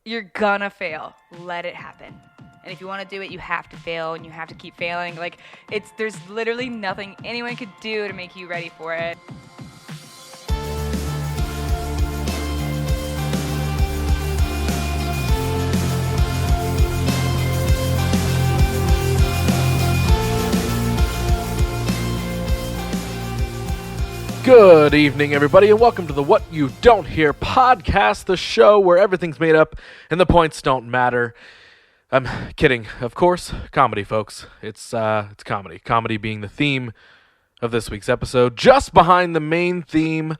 you're gonna fail. Let it happen. And if you want to do it, you have to fail and you have to keep failing. Like, there's literally nothing anyone could do to make you ready for it. Good evening, everybody, and welcome to the What You Don't Hear podcast, the show where everything's made up and the points don't matter. I'm kidding, of course. Comedy, folks. It's comedy. Comedy being the theme of this week's episode, just behind the main theme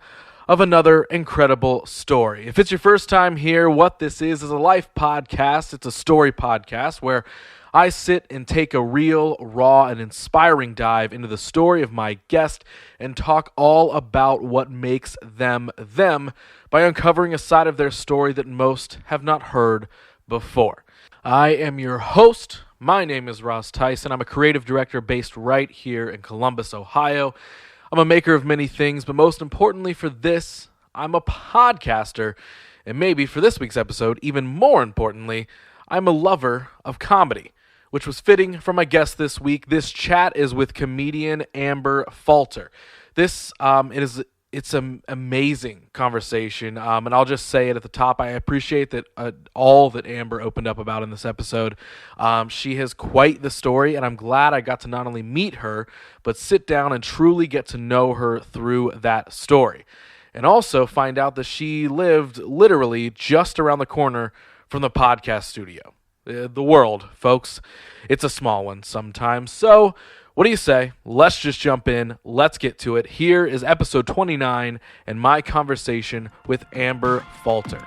of another incredible story. If it's your first time here, what this is a life podcast. It's a story podcast where I sit and take a real, raw, and inspiring dive into the story of my guest and talk all about what makes them them by uncovering a side of their story that most have not heard before. I am your host. My name is Ross Theisen. I'm a creative director based right here in Columbus, Ohio. I'm a maker of many things, but most importantly for this, I'm a podcaster. And maybe for this week's episode, even more importantly, I'm a lover of comedy, which was fitting for my guest this week. This chat is with comedian Amber Falter. It's an amazing conversation, and I'll just say it at the top. I appreciate that all that Amber opened up about in this episode. She has quite the story, and I'm glad I got to not only meet her, but sit down and truly get to know her through that story. And also find out that she lived literally just around the corner from the podcast studio. The world, folks. It's a small one sometimes. So, what do you say? Let's just jump in. Let's get to it. Here is episode 29 and my conversation with Amber Falter.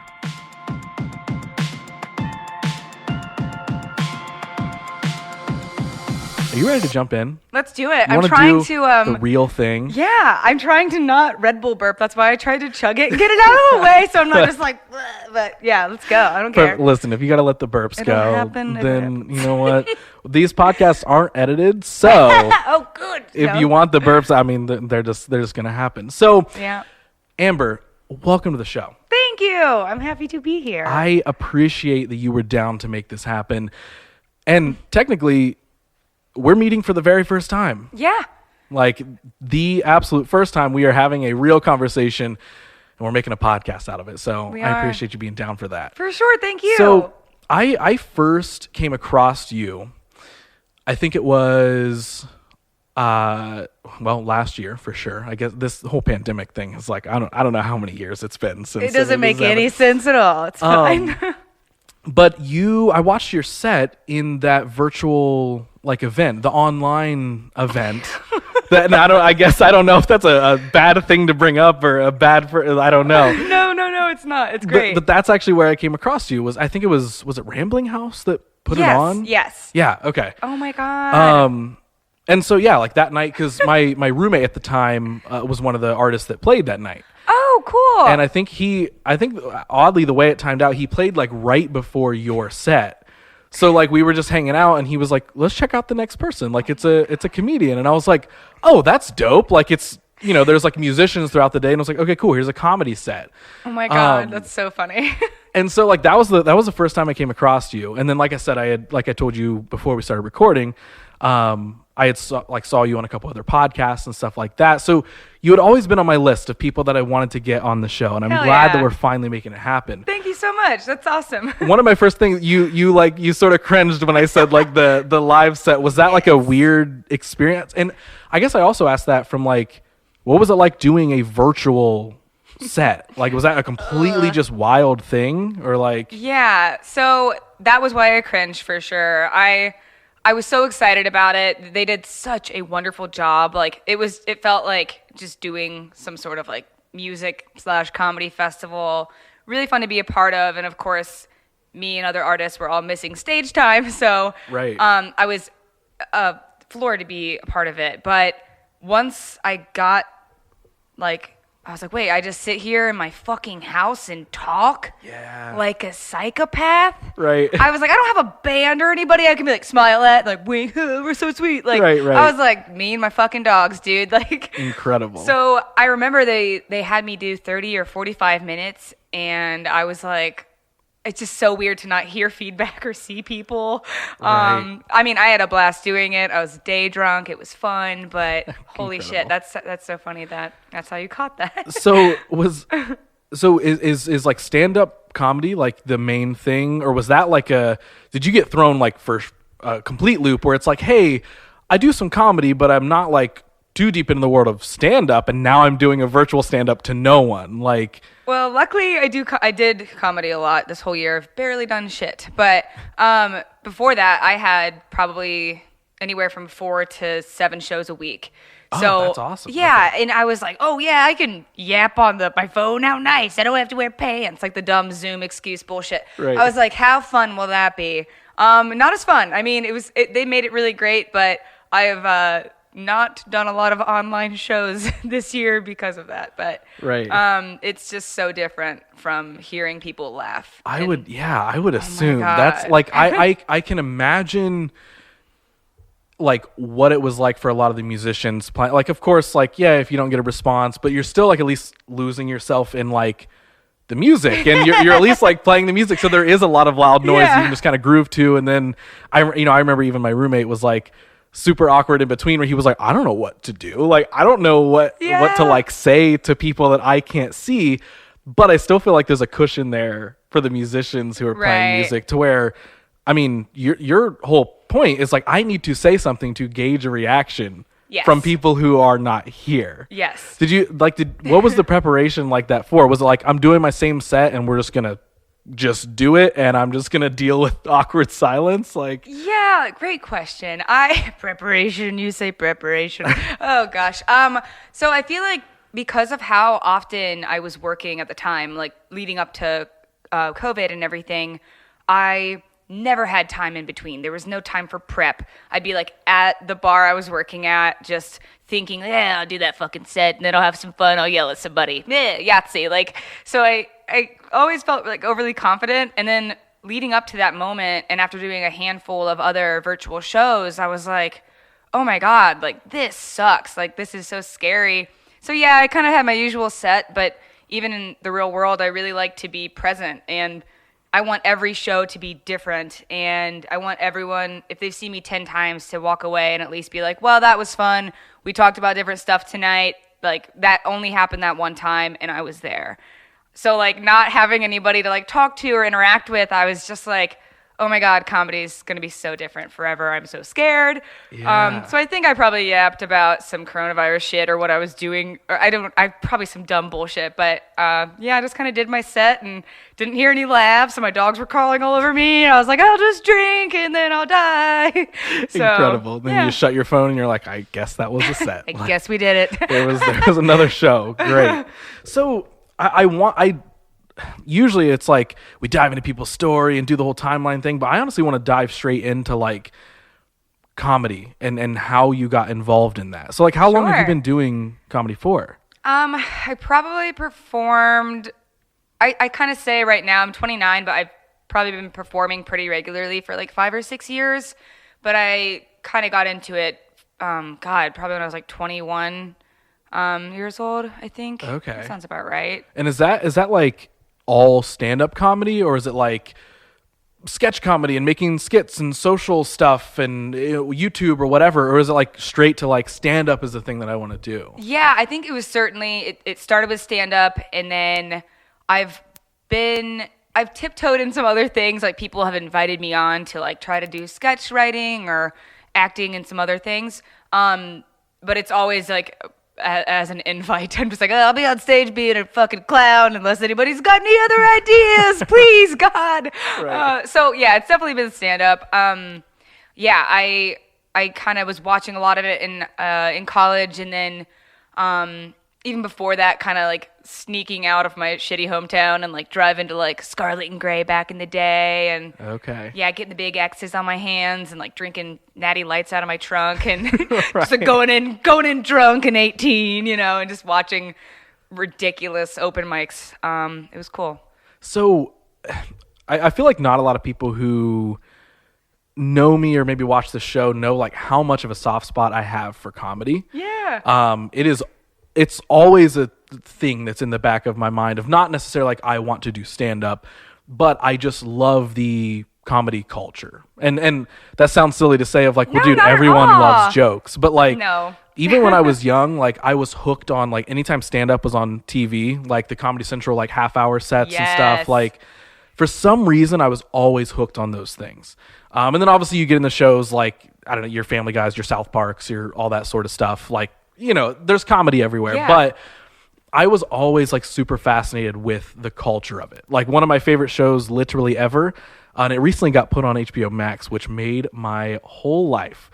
Are you ready to jump in? Let's do it. I'm trying to the real thing. Yeah, I'm trying to not Red Bull burp. That's why I tried to chug it and get it out of the way, so I'm not just like, bleh. But yeah, let's go. I don't care. But listen, if you got to let the burps It'll go, happen, then you know what? These podcasts aren't edited, so oh, good. If you want the burps, I mean, they're just gonna happen. So, yeah. Amber, welcome to the show. Thank you. I'm happy to be here. I appreciate that you were down to make this happen, and technically, we're meeting for the very first time. Yeah. Like the absolute first time we are having a real conversation, and we're making a podcast out of it. So I appreciate you being down for that. For sure. Thank you. So I first came across you, I think it was, last year for sure. I guess this whole pandemic thing is like, I don't know how many years it's been since. It doesn't make any sense at all. It's fine. But I watched your set in that virtual event, the online event. And I guess I don't know if that's a bad thing to bring up or I don't know. No, it's not. It's great. But that's actually where I came across you. Was it Rambling House that put it on? Yes. Yeah. Okay. Oh my God. And so yeah, that night, because my roommate at the time was one of the artists that played that night. Oh, cool. And I think oddly the way it timed out, he played right before your set. So we were just hanging out and he was like, let's check out the next person. It's a comedian. And I was like, oh, that's dope. It's, there's musicians throughout the day. And I was like, okay, cool. Here's a comedy set. Oh my God. That's so funny. And so that was the first time I came across you. And then, like I said, I told you before we started recording, I had saw you on a couple other podcasts and stuff like that. So you had always been on my list of people that I wanted to get on the show, and I'm glad that we're finally making it happen. Thank you so much. That's awesome. One of my first things, you sort of cringed when I said the live set. Was that a weird experience? And I guess I also asked that from what was it like doing a virtual set? Was that a completely just wild thing or Yeah. So that was why I cringed for sure. I was so excited about it. They did such a wonderful job. It felt like just doing some sort of music/comedy festival. Really fun to be a part of. And of course, me and other artists were all missing stage time. So right. I was floored to be a part of it. But once I got I was like, wait, I just sit here in my fucking house and talk? Yeah. Like a psychopath? Right. I was like, I don't have a band or anybody I can be smile at, wink, we're so sweet. Right. I was like, me and my fucking dogs, dude. Incredible. So I remember they had me do 30 or 45 minutes, and I was like, it's just so weird to not hear feedback or see people. Right. I mean, I had a blast doing it. I was day drunk. It was fun, but holy shit, Incredible. that's so funny that's how you caught that. So is like stand-up comedy like the main thing, or was that like did you get thrown like for a complete loop where it's like, hey, I do some comedy, but I'm not like too deep into the world of stand-up, and now I'm doing a virtual stand-up to no one, like. Well, luckily I did comedy a lot this whole year. I've barely done shit. But before that, I had probably anywhere from 4 to 7 shows a week. Oh, So that's awesome. yeah, and I was like, oh yeah, I can yap on my phone. How nice! I don't have to wear pants, like the dumb Zoom excuse bullshit. Right. I was like, how fun will that be? Not as fun. I mean, they made it really great, but I have not done a lot of online shows this year because of that. But Right. it's just so different from hearing people laugh. I would assume God. that's like I can imagine like what it was like for a lot of the musicians playing. Like, of course, like, yeah, if you don't get a response, but you're still like at least losing yourself in like the music, and you're at least like playing the music, so there is a lot of loud noise you can just kind of groove to. And then I remember even my roommate was like super awkward in between, where he was like, I don't know what to do, like I don't know what to like say to people that I can't see, but I still feel like there's a cushion there for the musicians who are playing music, to where, I mean, your whole point is like, I need to say something to gauge a reaction from people who are not here. Yes. What was the preparation like that for? Was it like, I'm doing my same set and we're just gonna just do it, and I'm just gonna deal with awkward silence? Like, yeah, great question. Preparation, you say preparation. Oh gosh. So I feel like because of how often I was working at the time, like leading up to COVID and everything, I never had time in between. There was no time for prep. I'd be like at the bar I was working at, just thinking, yeah, I'll do that fucking set and then I'll have some fun. I'll yell at somebody. Yeah, Yahtzee. Like, so I always felt like overly confident. And then leading up to that moment, and after doing a handful of other virtual shows, I was like, oh my God, like this sucks. Like, this is so scary. So yeah, I kind of had my usual set, but even in the real world, I really like to be present, and I want every show to be different, and I want everyone, if they see me 10 times, to walk away and at least be like, well, that was fun. We talked about different stuff tonight. Like, that only happened that one time, and I was there. So, like, not having anybody to, like, talk to or interact with, I was just like, oh my God, comedy is going to be so different forever. I'm so scared. Yeah. So I think I probably yapped about some coronavirus shit or what I was doing. Or I probably some dumb bullshit, but yeah, I just kind of did my set and didn't hear any laughs, and my dogs were crawling all over me, and I was like, I'll just drink and then I'll die. So, incredible. Then you shut your phone and you're like, I guess that was a set. I guess we did it. there was another show. Great. So usually it's like we dive into people's story and do the whole timeline thing, but I honestly want to dive straight into like comedy and how you got involved in that. So like, how long have you been doing comedy for? I probably performed, I kind of say right now I'm 29, but I've probably been performing pretty regularly for like 5 or 6 years, but I kind of got into it, probably when I was like 21 years old, I think. Okay. That sounds about right. And is that like all stand-up comedy, or is it like sketch comedy and making skits and social stuff and YouTube or whatever, or is it like straight to like stand-up is the thing that I want to do? Yeah, I think it was certainly, it started with stand-up, and then I've tiptoed in some other things. Like, people have invited me on to like try to do sketch writing or acting and some other things, but it's always like as an invite. I'm just like, oh, I'll be on stage being a fucking clown unless anybody's got any other ideas, please, God. Right. So yeah, it's definitely been stand-up. Yeah, I kind of was watching a lot of it in college, and then even before that, kind of like sneaking out of my shitty hometown and like driving to like Scarlet and Gray back in the day, and yeah, getting the big X's on my hands and like drinking Natty Lights out of my trunk and just like going in drunk and 18, and just watching ridiculous open mics. It was cool. So I feel like not a lot of people who know me or maybe watch the show know like how much of a soft spot I have for comedy. Yeah. It's always a thing that's in the back of my mind of not necessarily like I want to do stand up, but I just love the comedy culture. And that sounds silly to say of like, well, No, dude, not at everyone all. loves jokes. But like, No. even when I was young, like I was hooked on like anytime stand-up was on TV, like the Comedy Central, like half-hour sets and stuff. Yes. Like for some reason, I was always hooked on those things. And then obviously you get in the shows like, I don't know, your Family Guys, your South Parks, your all that sort of stuff. Like, you know, there's comedy everywhere. Yeah. But I was always like super fascinated with the culture of it. Like one of my favorite shows literally ever, and it recently got put on HBO Max, which made my whole life.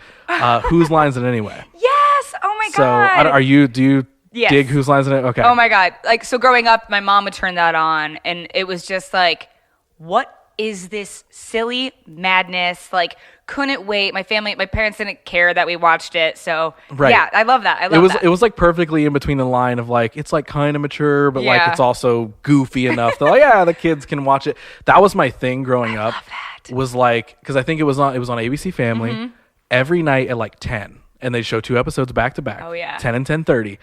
Whose Lines It Anyway? Yes. Oh my So God. do you Yes. dig Whose Lines It Anyway? Okay. Oh my God. Like, so growing up, my mom would turn that on and it was just like, what is this silly madness? Like, couldn't wait. My parents didn't care that we watched it. So Right. yeah, I love that. I love that. It was like perfectly in between the line of like it's like kind of mature, but like Yeah. it's also goofy enough that like yeah, the kids can watch it. That was my thing growing up. that. Was like because I think it was on ABC Family Mm-hmm. every night at like 10, and they show 2 episodes back to back. Oh, yeah. 10 and 10:30.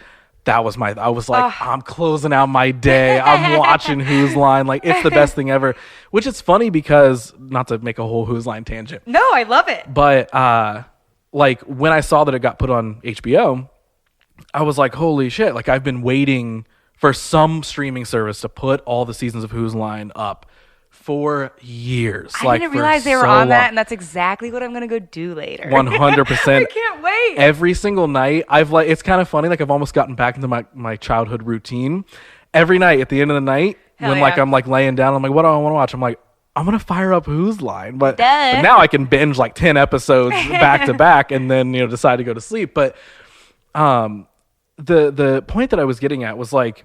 That was I was like, I'm closing out my day. I'm watching Whose Line. Like, it's the best thing ever. Which is funny because, not to make a whole Whose Line tangent, No, I love it. but like when I saw that it got put on HBO, I was like, holy shit. Like, I've been waiting for some streaming service to put all the seasons of Whose Line up for years. I didn't realize they were on that, and that's exactly what I'm gonna go do later. 100%. I can't wait. Every single night, it's kind of funny. Like I've almost gotten back into my childhood routine. Every night at the end of the night, Hell when like yeah. I'm like laying down, I'm like, what do I want to watch? I'm like, I'm gonna fire up Whose Line, but Duh. now I can binge like 10 episodes back to back, and then decide to go to sleep. But the point that I was getting at was like,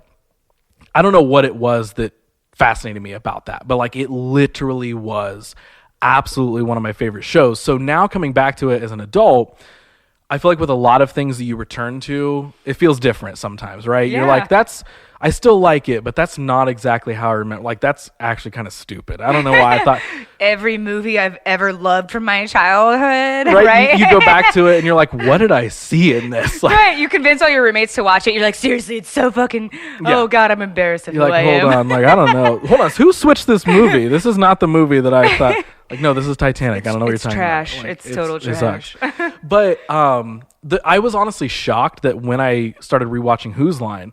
I don't know what it was that fascinated me about that, but like it literally was absolutely one of my favorite shows. So now coming back to it as an adult, I feel like with a lot of things that you return to, it feels different sometimes, right? You're Yeah. like, I still like it, but that's not exactly how I remember. Like, that's actually kind of stupid. I don't know why I thought. Every movie I've ever loved from my childhood, Right? right? You go back to it and you're like, what did I see in this? Like, Right, you convince all your roommates to watch it. You're like, seriously, it's so fucking. Yeah. Oh God, I'm embarrassed of you're who like, I am. hold on. Like, I don't know. Hold on. Who switched this movie? This is not the movie that I thought. Like, no, this is Titanic. I don't know what you're It's talking trash. about. Like, It's total it sucks. trash. But I was honestly shocked that when I started rewatching Whose Line,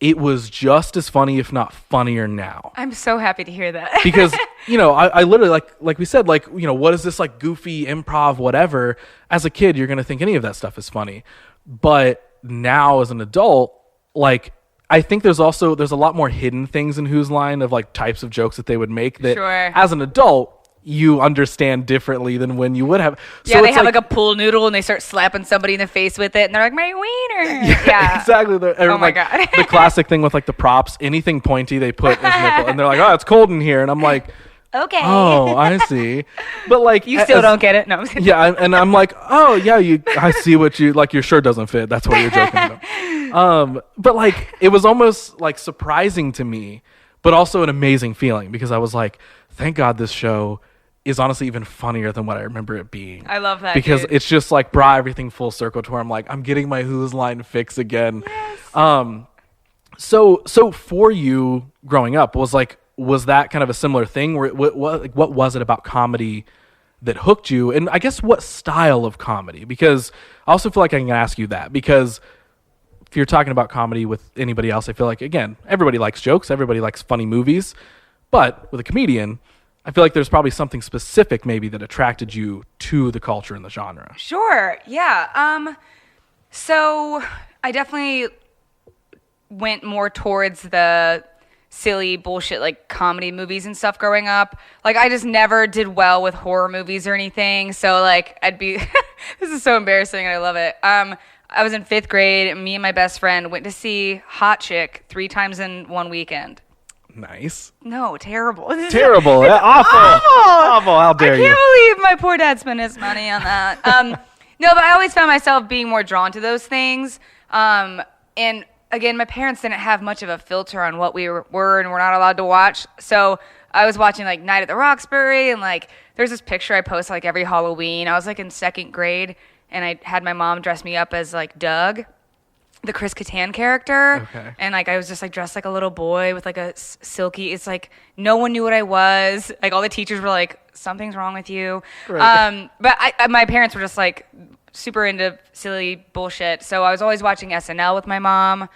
it was just as funny, if not funnier now. I'm so happy to hear that. Because, I literally, like we said, like, what is this, like, goofy improv, whatever? As a kid, you're going to think any of that stuff is funny. But now, as an adult, like, I think there's a lot more hidden things in Whose Line of, like, types of jokes that they would make that, Sure. as an adult, you understand differently than when you would have. Yeah, So they it's have like a pool noodle and they start slapping somebody in the face with it, and they're like, "My wiener." Yeah, exactly. Oh my God. The classic thing with like the props, anything pointy they put as nipple, and they're like, "Oh, it's cold in here," and I'm like, Okay. "Oh, I see." But like, You still don't get it? No. Yeah, and I'm like, "Oh, yeah, I see what you like. Your shirt doesn't fit. That's what you're joking about." But like, it was almost like surprising to me, but also an amazing feeling because I was like, "Thank God this show is honestly even funnier than what I remember it being." I love that, because dude. it's just like brought everything full circle to where I'm like, I'm getting my Whose Line fix again. Yes. So for you growing up, was that kind of a similar thing? Where what was it about comedy that hooked you? And I guess what style of comedy? Because I also feel like I can ask you that because if you're talking about comedy with anybody else, I feel like, again, everybody likes jokes, everybody likes funny movies, but with a comedian, I feel like there's probably something specific maybe that attracted you to the culture and the genre. Sure. Yeah. So I definitely went more towards the silly bullshit like comedy movies and stuff growing up. Like I just never did well with horror movies or anything. So like I'd be this is so embarrassing and I love it. I was in 5th grade and me and my best friend went to see Hot Chick 3 times in one weekend. Nice. No, terrible. Terrible. Awful. Awful. How dare you? I can't believe my poor dad spent his money on that. No, but I always found myself being more drawn to those things. And again, my parents didn't have much of a filter on what we were and were not allowed to watch. So I was watching like Night at the Roxbury and like there's this picture I post like every Halloween. I was like in 2nd grade and I had my mom dress me up as like Doug. the Chris Kattan character. Okay. And like I was just like dressed like a little boy with like a silky. It's like no one knew what I was. Like all the teachers were like, something's wrong with you. Right. But my parents were just like super into silly bullshit. So I was always watching SNL with my mom.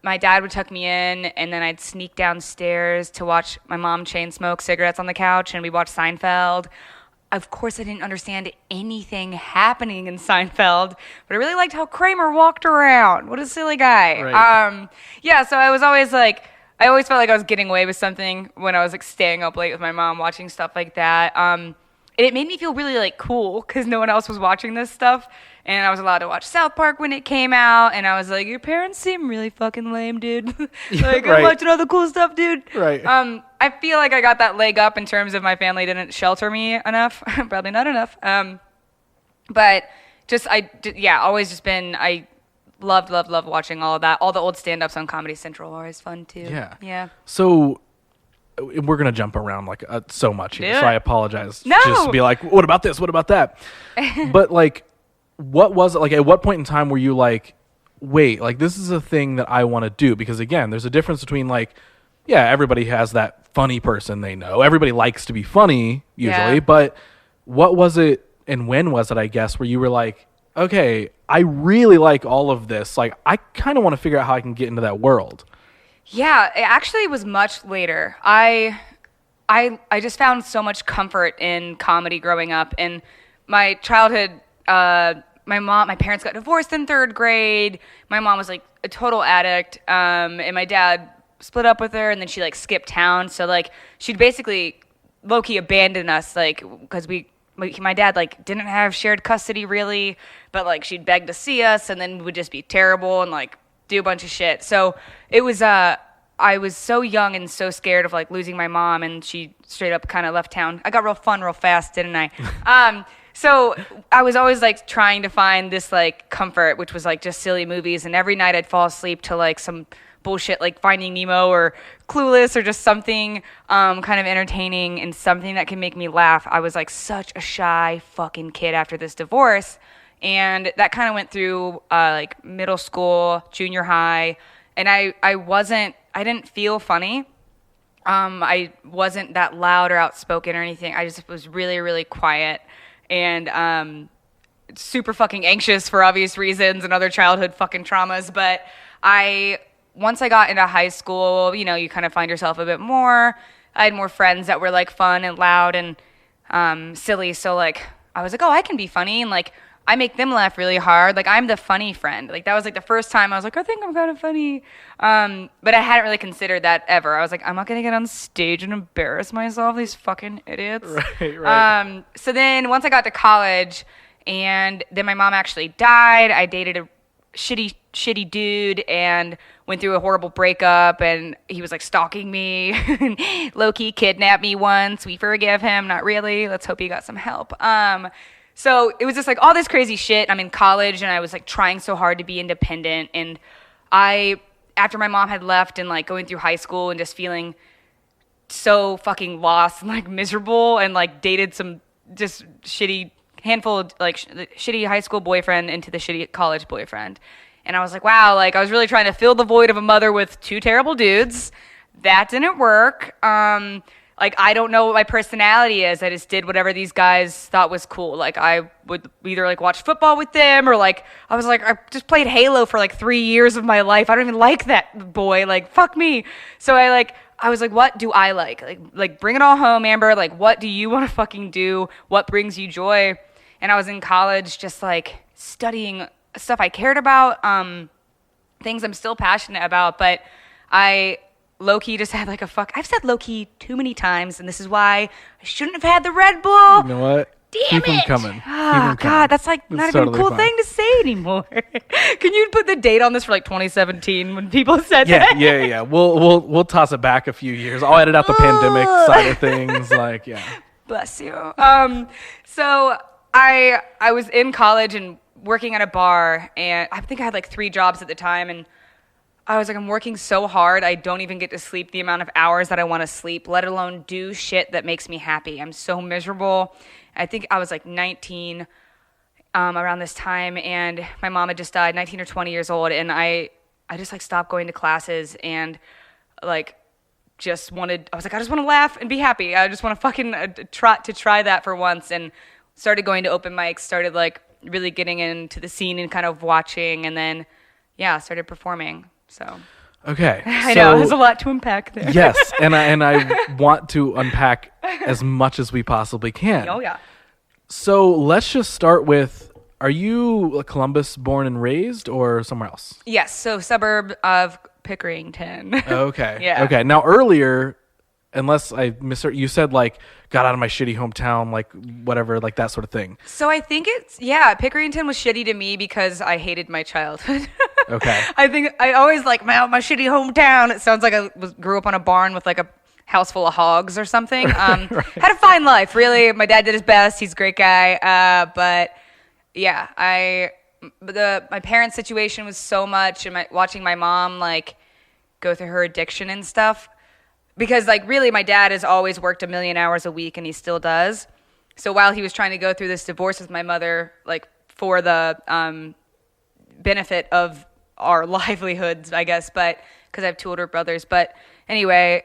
My dad would tuck me in, and then I'd sneak downstairs to watch my mom chain smoke cigarettes on the couch, and we'd watch Seinfeld. Of course, I didn't understand anything happening in Seinfeld, but I really liked how Kramer walked around. What a silly guy. Right. Yeah, so I was always like, I always felt like I was getting away with something when I was like staying up late with my mom watching stuff like that. And it made me feel really like cool because no one else was watching this stuff. And I was allowed to watch South Park when it came out. And I was like, your parents seem really fucking lame, dude. Like, Right. I'm watching all the cool stuff, dude. Right. I feel like I got that leg up in terms of my family didn't shelter me enough. Probably not enough. But just, always just been, I loved watching all of that. All the old stand-ups on Comedy Central were always fun, too. Yeah. Yeah. So we're going to jump around like so much here. Do So it. I apologize. No. Just to be like, what about this? What about that? But like, what was it? Like, at what point in time were you like, wait, like this is a thing that I want to do? Because again, there's a difference between like, yeah, everybody has that funny person they know. Everybody likes to be funny usually. Yeah. But what was it and when was it, I guess, where you were like, okay, I really like all of this. Like, I kind of want to figure out how I can get into that world. Yeah, it actually was much later. I just found so much comfort in comedy growing up. In my childhood, my parents got divorced in 3rd grade. My mom was like a total addict, and my dad split up with her, and then she like skipped town. So like she'd basically low-key abandon us, like because my dad like didn't have shared custody really, but like she'd beg to see us, and then would just be terrible and like do a bunch of shit. So it was I was so young and so scared of like losing my mom, and she straight up kind of left town. I got real fun real fast, didn't I? So I was always like trying to find this like comfort, which was like just silly movies, and every night I'd fall asleep to like some bullshit like Finding Nemo or Clueless or just something kind of entertaining and something that can make me laugh. I was like such a shy fucking kid after this divorce, and that kind of went through like middle school, junior high, and I didn't feel funny. I wasn't that loud or outspoken or anything. I just was really, really quiet and super fucking anxious for obvious reasons and other childhood fucking traumas. But once I got into high school, you know, you kind of find yourself a bit more. I had more friends that were like fun and loud and silly. So like I was like, oh, I can be funny, and like I make them laugh really hard. Like I'm the funny friend. Like that was like the first time I was like, I think I'm kind of funny. But I hadn't really considered that ever. I was like, I'm not gonna get on stage and embarrass myself. These fucking idiots. Right. So then once I got to college, and then my mom actually died. I dated a shitty dude and went through a horrible breakup, and he was like stalking me, low-key kidnapped me once. We forgive him, not really. Let's hope he got some help. So it was just like all this crazy shit. I'm in college and I was like trying so hard to be independent, and after my mom had left and like going through high school and just feeling so fucking lost and like miserable, and like dated some just handful of like shitty high school boyfriend into the shitty college boyfriend. And I was like, wow, like I was really trying to fill the void of a mother with 2 terrible dudes. That didn't work. Like I don't know what my personality is. I just did whatever these guys thought was cool. Like I would either like watch football with them, or like I was like I just played Halo for like 3 years of my life. I don't even like that boy. Like fuck me. So I was like, what do I like? Like bring it all home, Amber. Like what do you want to fucking do? What brings you joy? And I was in college just like studying stuff I cared about, things I'm still passionate about, but I low-key just had like I've said low-key too many times, and this is why I shouldn't have had the Red Bull. You know what? Damn Keep them it. coming. Oh, God, that's like not even totally a cool fine. thing to say anymore. Can you put the date on this for like 2017 when people said Yeah, that? yeah. We'll toss it back a few years. I'll edit out the pandemic side of things. Like, yeah. Bless you. So I was in college and working at a bar, and I think I had like 3 jobs at the time, and I was like, I'm working so hard, I don't even get to sleep the amount of hours that I want to sleep, let alone do shit that makes me happy. I'm so miserable. I think I was like 19, around this time, and my mom had just died, 19 or 20 years old, and I just like stopped going to classes and like I was like, I just want to laugh and be happy. I just want to fucking try that for once, and started going to open mics, started like really getting into the scene and kind of watching, and then started performing. So okay, I know there's a lot to unpack there. Yes, and I want to unpack as much as we possibly can. Oh yeah. So let's just start with, are you Columbus born and raised or somewhere else? Yes, so suburb of Pickerington. Okay. Yeah. Okay. Now earlier, unless I misheard, you said like got out of my shitty hometown, like whatever, like that sort of thing. So I think Pickerington was shitty to me because I hated my childhood. Okay. I think I always like my shitty hometown. It sounds like I grew up on a barn with like a house full of hogs or something. Right. Had a fine life, really. My dad did his best. He's a great guy. But yeah, my parents' situation was so much, and watching my mom like go through her addiction and stuff. Because like really, my dad has always worked 1 million hours a week, and he still does. So while he was trying to go through this divorce with my mother, like for the benefit of our livelihoods, I guess, but because I have 2 older brothers. But anyway,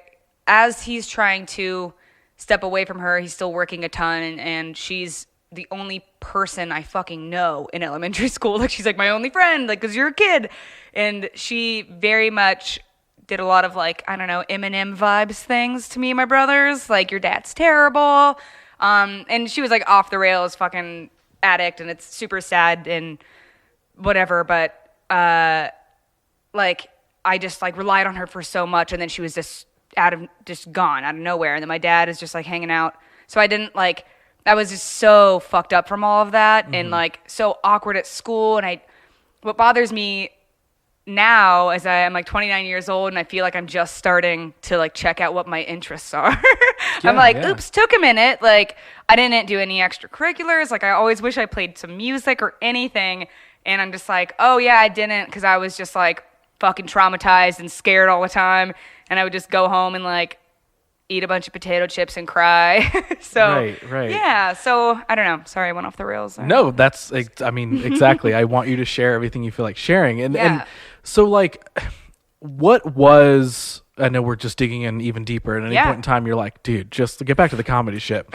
as he's trying to step away from her, he's still working a ton, and she's the only person I fucking know in elementary school. Like, she's like my only friend, like, because you're a kid. And she very much did a lot of, like, I don't know, Eminem vibes things to me and my brothers. Like, your dad's terrible. And she was, like, off the rails fucking addict, and it's super sad and whatever. But, like, I just, like, relied on her for so much, and then she was just gone out of nowhere. And then my dad is just, like, hanging out. So I didn't, like, I was just so fucked up from all of that, and, like, so awkward at school. And what bothers me now is I'm like 29 years old, and I feel like I'm just starting to like check out what my interests are. I'm like, oops, took a minute. Like, I didn't do any extracurriculars. Like, I always wish I played some music or anything. And I'm just like, oh yeah, I didn't, because I was just like fucking traumatized and scared all the time. And I would just go home and like eat a bunch of potato chips and cry. So right. Yeah. So I don't know. Sorry, I went off the rails there. No, I mean, exactly. I want you to share everything you feel like sharing. And so, like, what was, I know we're just digging in even deeper, and at any point in time, you're like, dude, just get back to the comedy shit.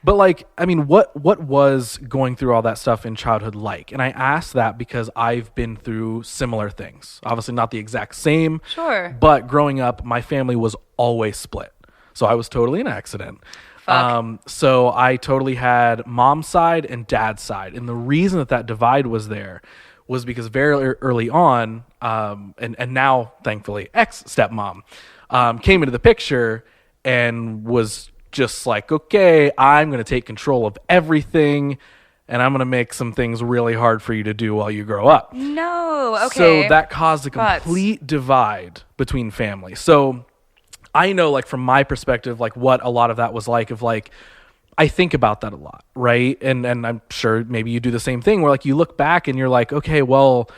But, like, I mean, what was going through all that stuff in childhood like? And I asked that because I've been through similar things. Obviously not the exact same. Sure. But growing up, my family was always split. So I was totally an accident. So I totally had mom's side and dad's side. And the reason that divide was there was because very early on, and now, thankfully, ex-stepmom came into the picture and was just like, okay, I'm going to take control of everything, and I'm going to make some things really hard for you to do while you grow up. No, okay. So that caused a complete divide between families. So I know, like, from my perspective, like, what a lot of that was like, of, like, I think about that a lot, right? And I'm sure maybe you do the same thing, where, like, you look back and you're like, okay, well,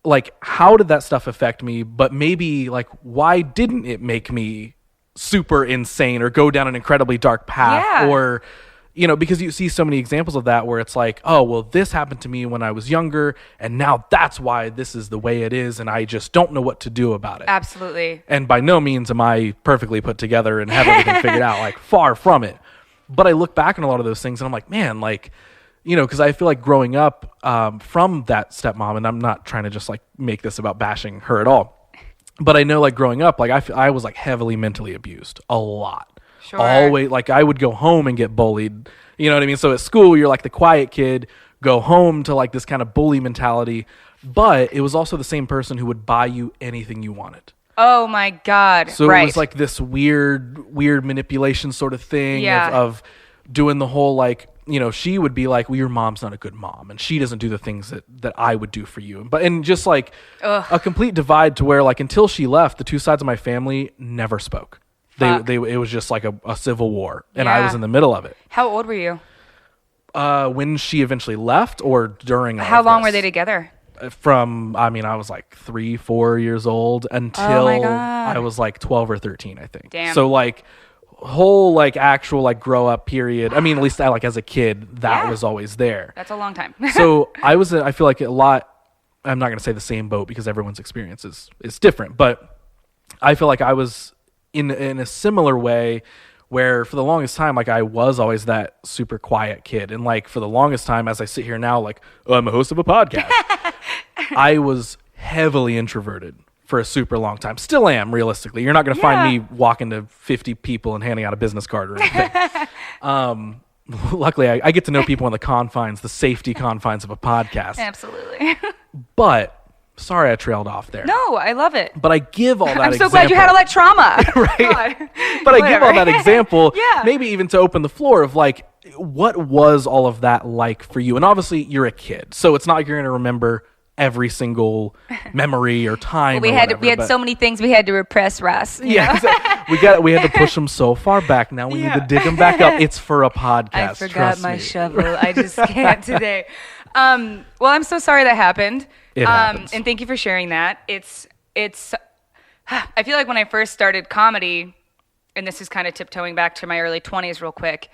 like, how did that stuff affect me? But maybe, like, why didn't it make me super insane or go down an incredibly dark path? Yeah. Or, you know, because you see so many examples of that where it's like, oh, well, this happened to me when I was younger, and now that's why this is the way it is, and I just don't know what to do about it. Absolutely. And by no means am I perfectly put together and have everything figured out, like, far from it. But I look back on a lot of those things, and I'm like, man, like, you know, because I feel like growing up from that stepmom, and I'm not trying to just, like, make this about bashing her at all, but I know, like, growing up, like, I was, like, heavily mentally abused a lot. Sure. Always, like, I would go home and get bullied. You know what I mean? So at school, you're like the quiet kid, go home to like this kind of bully mentality. But it was also the same person who would buy you anything you wanted. Oh my God. So it was like this weird manipulation sort of thing of doing the whole, like, you know, she would be like, well, your mom's not a good mom, and she doesn't do the things that I would do for you. And just like a complete divide to where, like, until she left, the two sides of my family never spoke. It was just like a civil war, and I was in the middle of it. How old were you? When she eventually left, or during? How long were they together? I was like 3-4 years old until I was like 12 or 13, I think. Damn. So, like, whole like actual like grow up period. I mean, at least I like as a kid, that was always there. That's a long time. So I feel like a lot. I'm not going to say the same boat because everyone's experience is different, but I feel like I was in a similar way where for the longest time, like I was always that super quiet kid. And like for the longest time, as I sit here now, like, oh, I'm a host of a podcast. I was heavily introverted for a super long time. Still am, realistically. You're not going to find me walking to 50 people and handing out a business card or anything. Luckily, I get to know people in the safety confines of a podcast. Absolutely. But sorry I trailed off there. No, I love it. But I give all that I'm so example. glad you had all that trauma. Right? But I give all that example, maybe even to open the floor of like, what was all of that like for you? And obviously, you're a kid, so it's not like you're going to remember every single memory or time. Well, we had so many things we had to repress, Russ. Exactly. we had to push them so far back. Now we need to dig them back up. It's for a podcast. I forgot my shovel. I just can't today. Well, I'm so sorry that happened. It happens. And thank you for sharing that. It's. I feel like when I first started comedy, and this is kind of tiptoeing back to my early 20s real quick,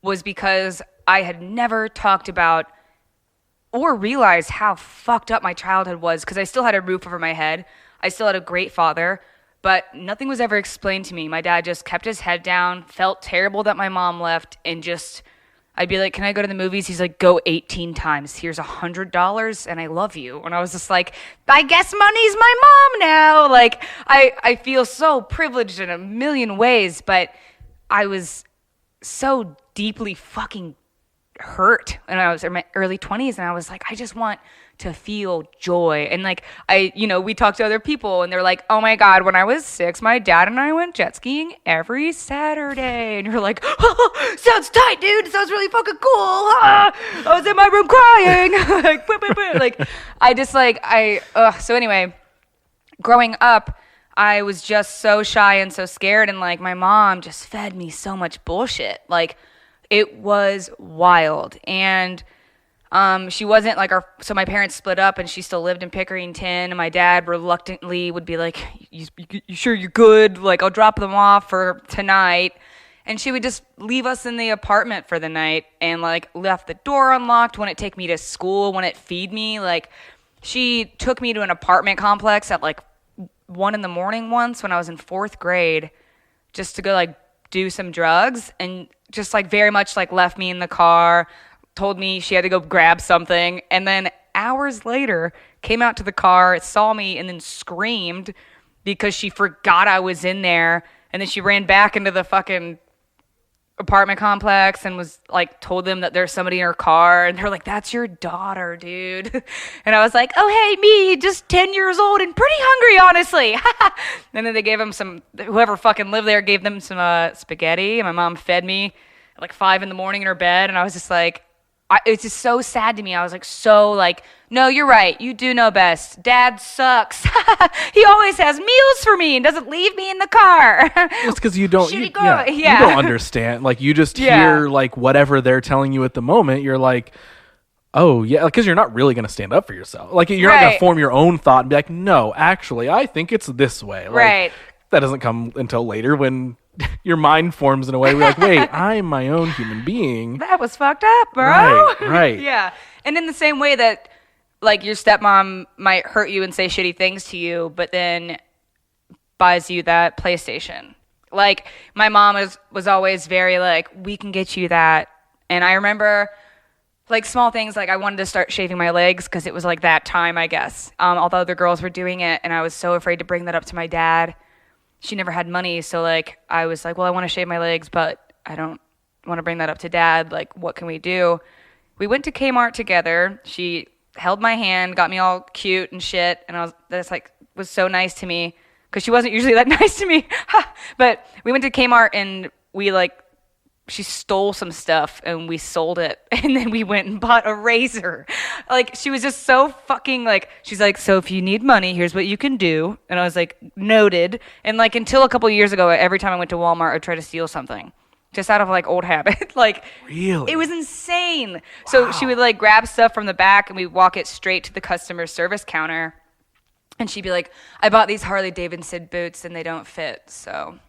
was because I had never talked about or realized how fucked up my childhood was, because I still had a roof over my head. I still had a great father, but nothing was ever explained to me. My dad just kept his head down, felt terrible that my mom left, and just, I'd be like, can I go to the movies? He's like, go 18 times. Here's $100 and I love you. And I was just like, I guess money's my mom now. Like, I feel so privileged in a million ways, but I was so deeply fucking hurt when I was in my early 20s, and I was like, I just want to feel joy. And like, we talked to other people and they're like, oh my God, when I was 6, my dad and I went jet skiing every Saturday. And you're like, oh, sounds tight, dude. Sounds really fucking cool. I was in my room crying. So anyway, growing up, I was just so shy and so scared. And like, my mom just fed me so much bullshit. Like, it was wild. And she wasn't like so my parents split up and she still lived in Pickerington, and my dad reluctantly would be like, you sure you're good? Like, I'll drop them off for tonight. And she would just leave us in the apartment for the night and like left the door unlocked, wouldn't take me to school, wouldn't feed me. Like, she took me to an apartment complex at like 1 a.m. once when I was in 4th grade just to go like do some drugs, and just like very much like left me in the car, told me she had to go grab something, and then hours later came out to the car, saw me, and then screamed because she forgot I was in there. And then she ran back into the fucking apartment complex and was like, told them that there's somebody in her car, and they're like, that's your daughter, dude. And I was like, oh hey, me, just 10 years old and pretty hungry, honestly. And then they gave them whoever fucking lived there gave them some spaghetti, and my mom fed me at like 5 a.m. in her bed. And I was just like, it's just so sad to me. I was like, no, you're right. You do know best. Dad sucks. He always has meals for me and doesn't leave me in the car. It's because you don't, you don't understand. Like, you just hear like whatever they're telling you at the moment. You're like, oh yeah, because you're not really going to stand up for yourself. Like, you're not going to form your own thought and be like, no, actually, I think it's this way. Like, right. That doesn't come until later when your mind forms in a way where you're like, wait, I'm my own human being. That was fucked up, bro. Right. Yeah. And in the same way that, like, your stepmom might hurt you and say shitty things to you, but then buys you that PlayStation. Like, my mom was always very like, we can get you that. And I remember, like, small things, like I wanted to start shaving my legs because it was like that time, I guess. Although the girls were doing it, and I was so afraid to bring that up to my dad. She never had money, so like I was like, well, I want to shave my legs, but I don't want to bring that up to Dad. Like, what can we do? We went to Kmart together. She held my hand, got me all cute and shit, and was so nice to me because she wasn't usually that nice to me. But we went to Kmart and she stole some stuff and we sold it, and then we went and bought a razor. Like, she was just so fucking like, she's like, so if you need money, here's what you can do. And I was like, noted. And like, until a couple of years ago, every time I went to Walmart, I'd try to steal something just out of like old habit. Like, really, it was insane. Wow. So she would like grab stuff from the back and we'd walk it straight to the customer service counter, and she'd be like, I bought these Harley Davidson boots and they don't fit, so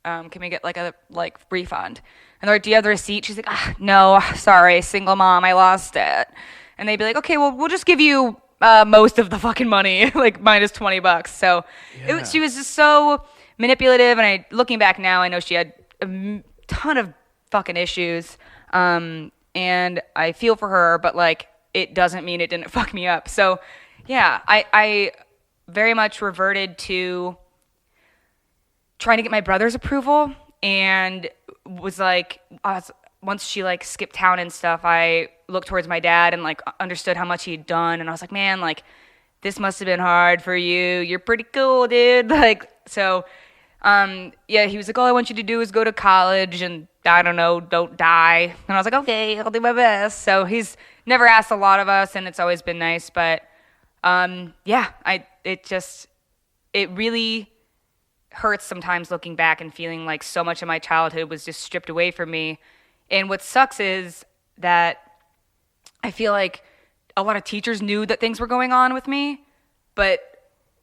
Can we get like a refund? And they're like, do you have the receipt? She's like, no, sorry, single mom, I lost it. And they'd be like, okay, well, we'll just give you most of the fucking money, like minus $20. So she was just so manipulative. And looking back now, I know she had a ton of fucking issues. And I feel for her, but like, it doesn't mean it didn't fuck me up. So yeah, I very much reverted to trying to get my brother's approval, and was like, once she like skipped town and stuff, I looked towards my dad and like understood how much he'd done, and I was like, man, like this must have been hard for you. You're pretty cool, dude. Like, so yeah, he was like, all I want you to do is go to college and I don't know, don't die. And I was like, okay, I'll do my best. So he's never asked a lot of us, and it's always been nice, but yeah, it really hurts sometimes looking back and feeling like so much of my childhood was just stripped away from me. And what sucks is that I feel like a lot of teachers knew that things were going on with me, but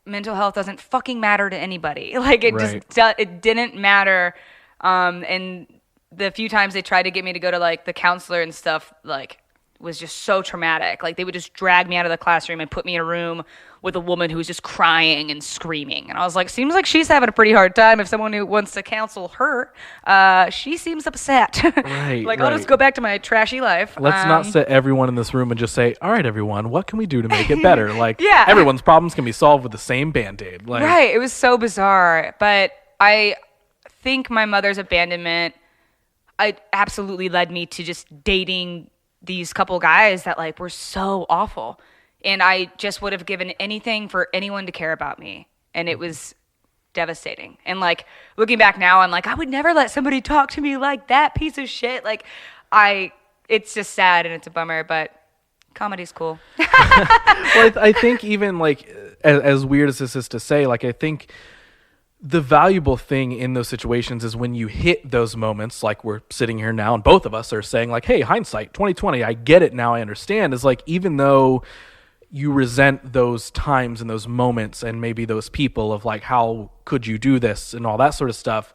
mental health doesn't fucking matter to anybody. Like it didn't matter. And the few times they tried to get me to go to like the counselor and stuff, like was just so traumatic. Like they would just drag me out of the classroom and put me in a room with a woman who was just crying and screaming. And I was like, seems like she's having a pretty hard time. If someone who wants to counsel her, she seems upset. Right. Like, I'll just go back to my trashy life. Let's not sit everyone in this room and just say, all right, everyone, what can we do to make it better? Like, everyone's problems can be solved with the same Band-Aid. Like, right. It was so bizarre. But I think my mother's abandonment absolutely led me to just dating these couple guys that like were so awful. And I just would have given anything for anyone to care about me. And it was devastating. And like looking back now, I'm like, I would never let somebody talk to me like that piece of shit. Like it's just sad and it's a bummer, but comedy's cool. Well, I think even like as weird as this is to say, like I think the valuable thing in those situations is when you hit those moments, like we're sitting here now and both of us are saying like, hey, hindsight 2020, I get it now, I understand, is like, even though you resent those times and those moments and maybe those people of like, how could you do this and all that sort of stuff,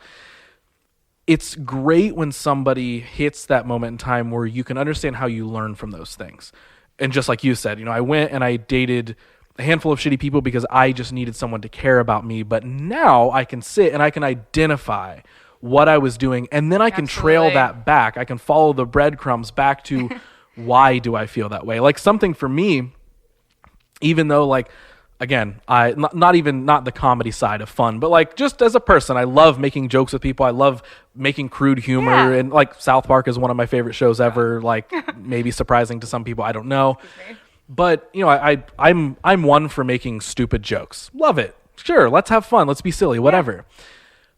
it's great when somebody hits that moment in time where you can understand how you learn from those things. And just like you said, I went and I dated a handful of shitty people because I just needed someone to care about me. But now I can sit and I can identify what I was doing, and then I can trail that back. I can follow the breadcrumbs back to why do I feel that way? Like something for me, even though like, again, I not the comedy side of fun, but like just as a person, I love making jokes with people. I love making crude humor, and like South Park is one of my favorite shows ever. Like maybe surprising to some people, I don't know. But I'm one for making stupid jokes. Love it. Sure, let's have fun. Let's be silly. Whatever.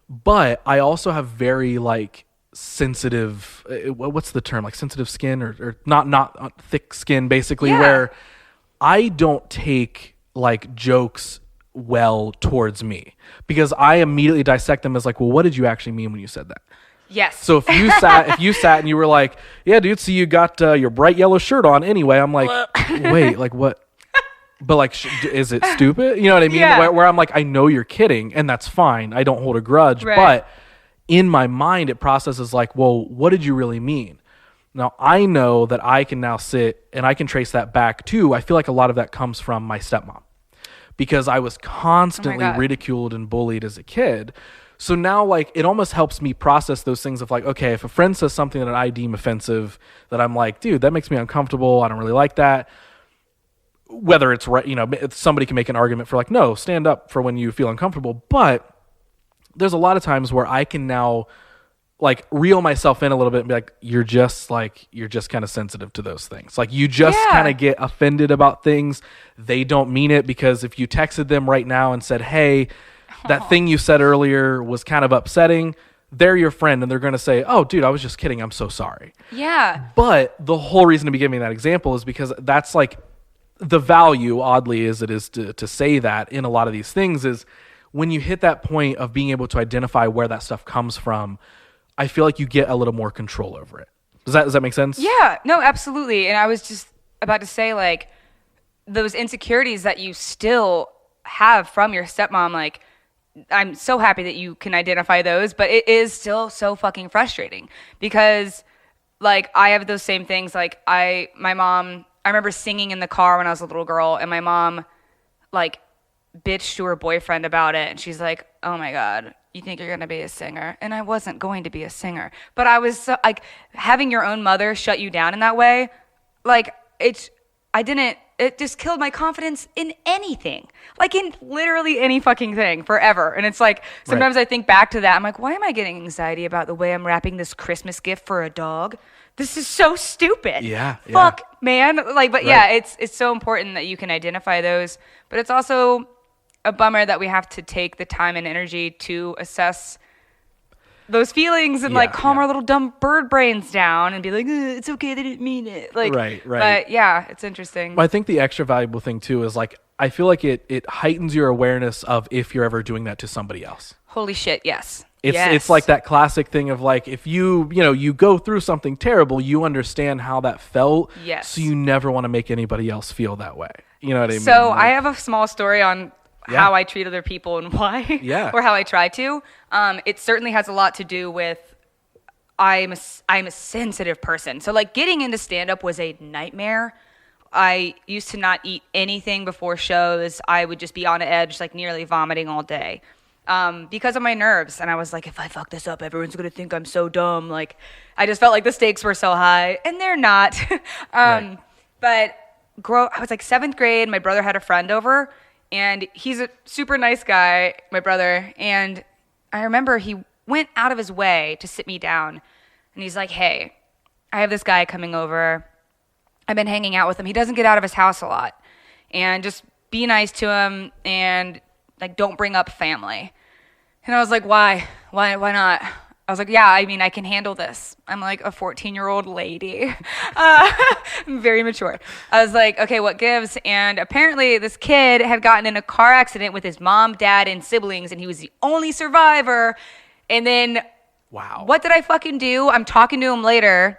But I also have very like sensitive. What's the term? Like sensitive skin or not thick skin, basically. Where I don't take like jokes well towards me because I immediately dissect them as like, well, what did you actually mean when you said that? Yes. So if you sat and you were like, yeah, dude, so you got your bright yellow shirt on anyway. I'm like, wait, like what? But like, is it stupid? You know what I mean? Yeah. Where I'm like, I know you're kidding, and that's fine. I don't hold a grudge. Right. But in my mind, it processes like, well, what did you really mean? Now, I know that I can now sit and I can trace that back too. I feel like a lot of that comes from my stepmom because I was constantly ridiculed and bullied as a kid. So now, like, it almost helps me process those things of like, okay, if a friend says something that I deem offensive, that I'm like, dude, that makes me uncomfortable. I don't really like that. Whether it's right, somebody can make an argument for like, no, stand up for when you feel uncomfortable. But there's a lot of times where I can now like reel myself in a little bit and be like, you're just kind of sensitive to those things. Like you just kind of get offended about things. They don't mean it, because if you texted them right now and said, hey, that thing you said earlier was kind of upsetting, they're your friend and they're going to say, oh, dude, I was just kidding. I'm so sorry. Yeah. But the whole reason to be giving that example is because that's like the value, oddly as it is to say that in a lot of these things, is when you hit that point of being able to identify where that stuff comes from, I feel like you get a little more control over it. Does that make sense? Yeah, no, absolutely. And I was just about to say, like, those insecurities that you still have from your stepmom, like, I'm so happy that you can identify those, but it is still so fucking frustrating because like I have those same things. Like my mom, I remember singing in the car when I was a little girl, and my mom like bitched to her boyfriend about it, and she's like, "Oh my God, you think you're going to be a singer?" And I wasn't going to be a singer, but I was so, like, having your own mother shut you down in that way, like it just killed my confidence in anything, like in literally any fucking thing forever. And it's like, sometimes I think back to that. I'm like, why am I getting anxiety about the way I'm wrapping this Christmas gift for a dog? This is so stupid. Yeah. Fuck, man. Like, but yeah, it's so important that you can identify those, but it's also a bummer that we have to take the time and energy to assess those feelings and like calm our little dumb bird brains down and be like, it's okay, they didn't mean it. Like, right. But yeah, it's interesting. Well, I think the extra valuable thing too is like, I feel like it heightens your awareness of if you're ever doing that to somebody else. Holy shit, yes. It's like that classic thing of like, if you go through something terrible, you understand how that felt. Yes. So you never want to make anybody else feel that way. You know what I mean? So like, I have a small story on how I treat other people and why, or how I try to. It certainly has a lot to do with I'm a sensitive person. So like getting into stand-up was a nightmare. I used to not eat anything before shows. I would just be on edge, like nearly vomiting all day because of my nerves. And I was like, if I fuck this up, everyone's going to think I'm so dumb. Like, I just felt like the stakes were so high, and they're not. But I was like 7th grade. My brother had a friend over, and he's a super nice guy, my brother. And I remember he went out of his way to sit me down. And he's like, hey, I have this guy coming over. I've been hanging out with him. He doesn't get out of his house a lot. And just be nice to him and like don't bring up family. And I was like, why? Why not? I was like, yeah, I mean, I can handle this. I'm like a 14-year-old lady. I'm very mature. I was like, okay, what gives? And apparently this kid had gotten in a car accident with his mom, dad, and siblings, and he was the only survivor. And then, wow, what did I fucking do? I'm talking to him later,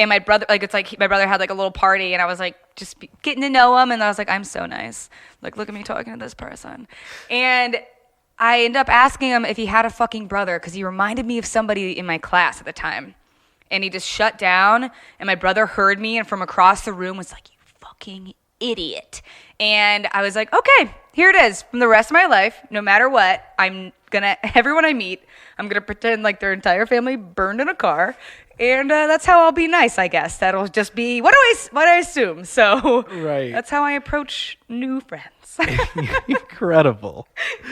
and my brother, like, it's like my brother had like a little party, and I was like, getting to know him, and I was like, I'm so nice. Like, look at me talking to this person. And I ended up asking him if he had a fucking brother, because he reminded me of somebody in my class at the time. And he just shut down, and my brother heard me, and from across the room was like, you fucking idiot. And I was like, okay, here it is. From the rest of my life, no matter what, everyone I meet, I'm going to pretend like their entire family burned in a car. And that's how I'll be nice, I guess. That'll just be what I assume. So that's how I approach new friends. Incredible.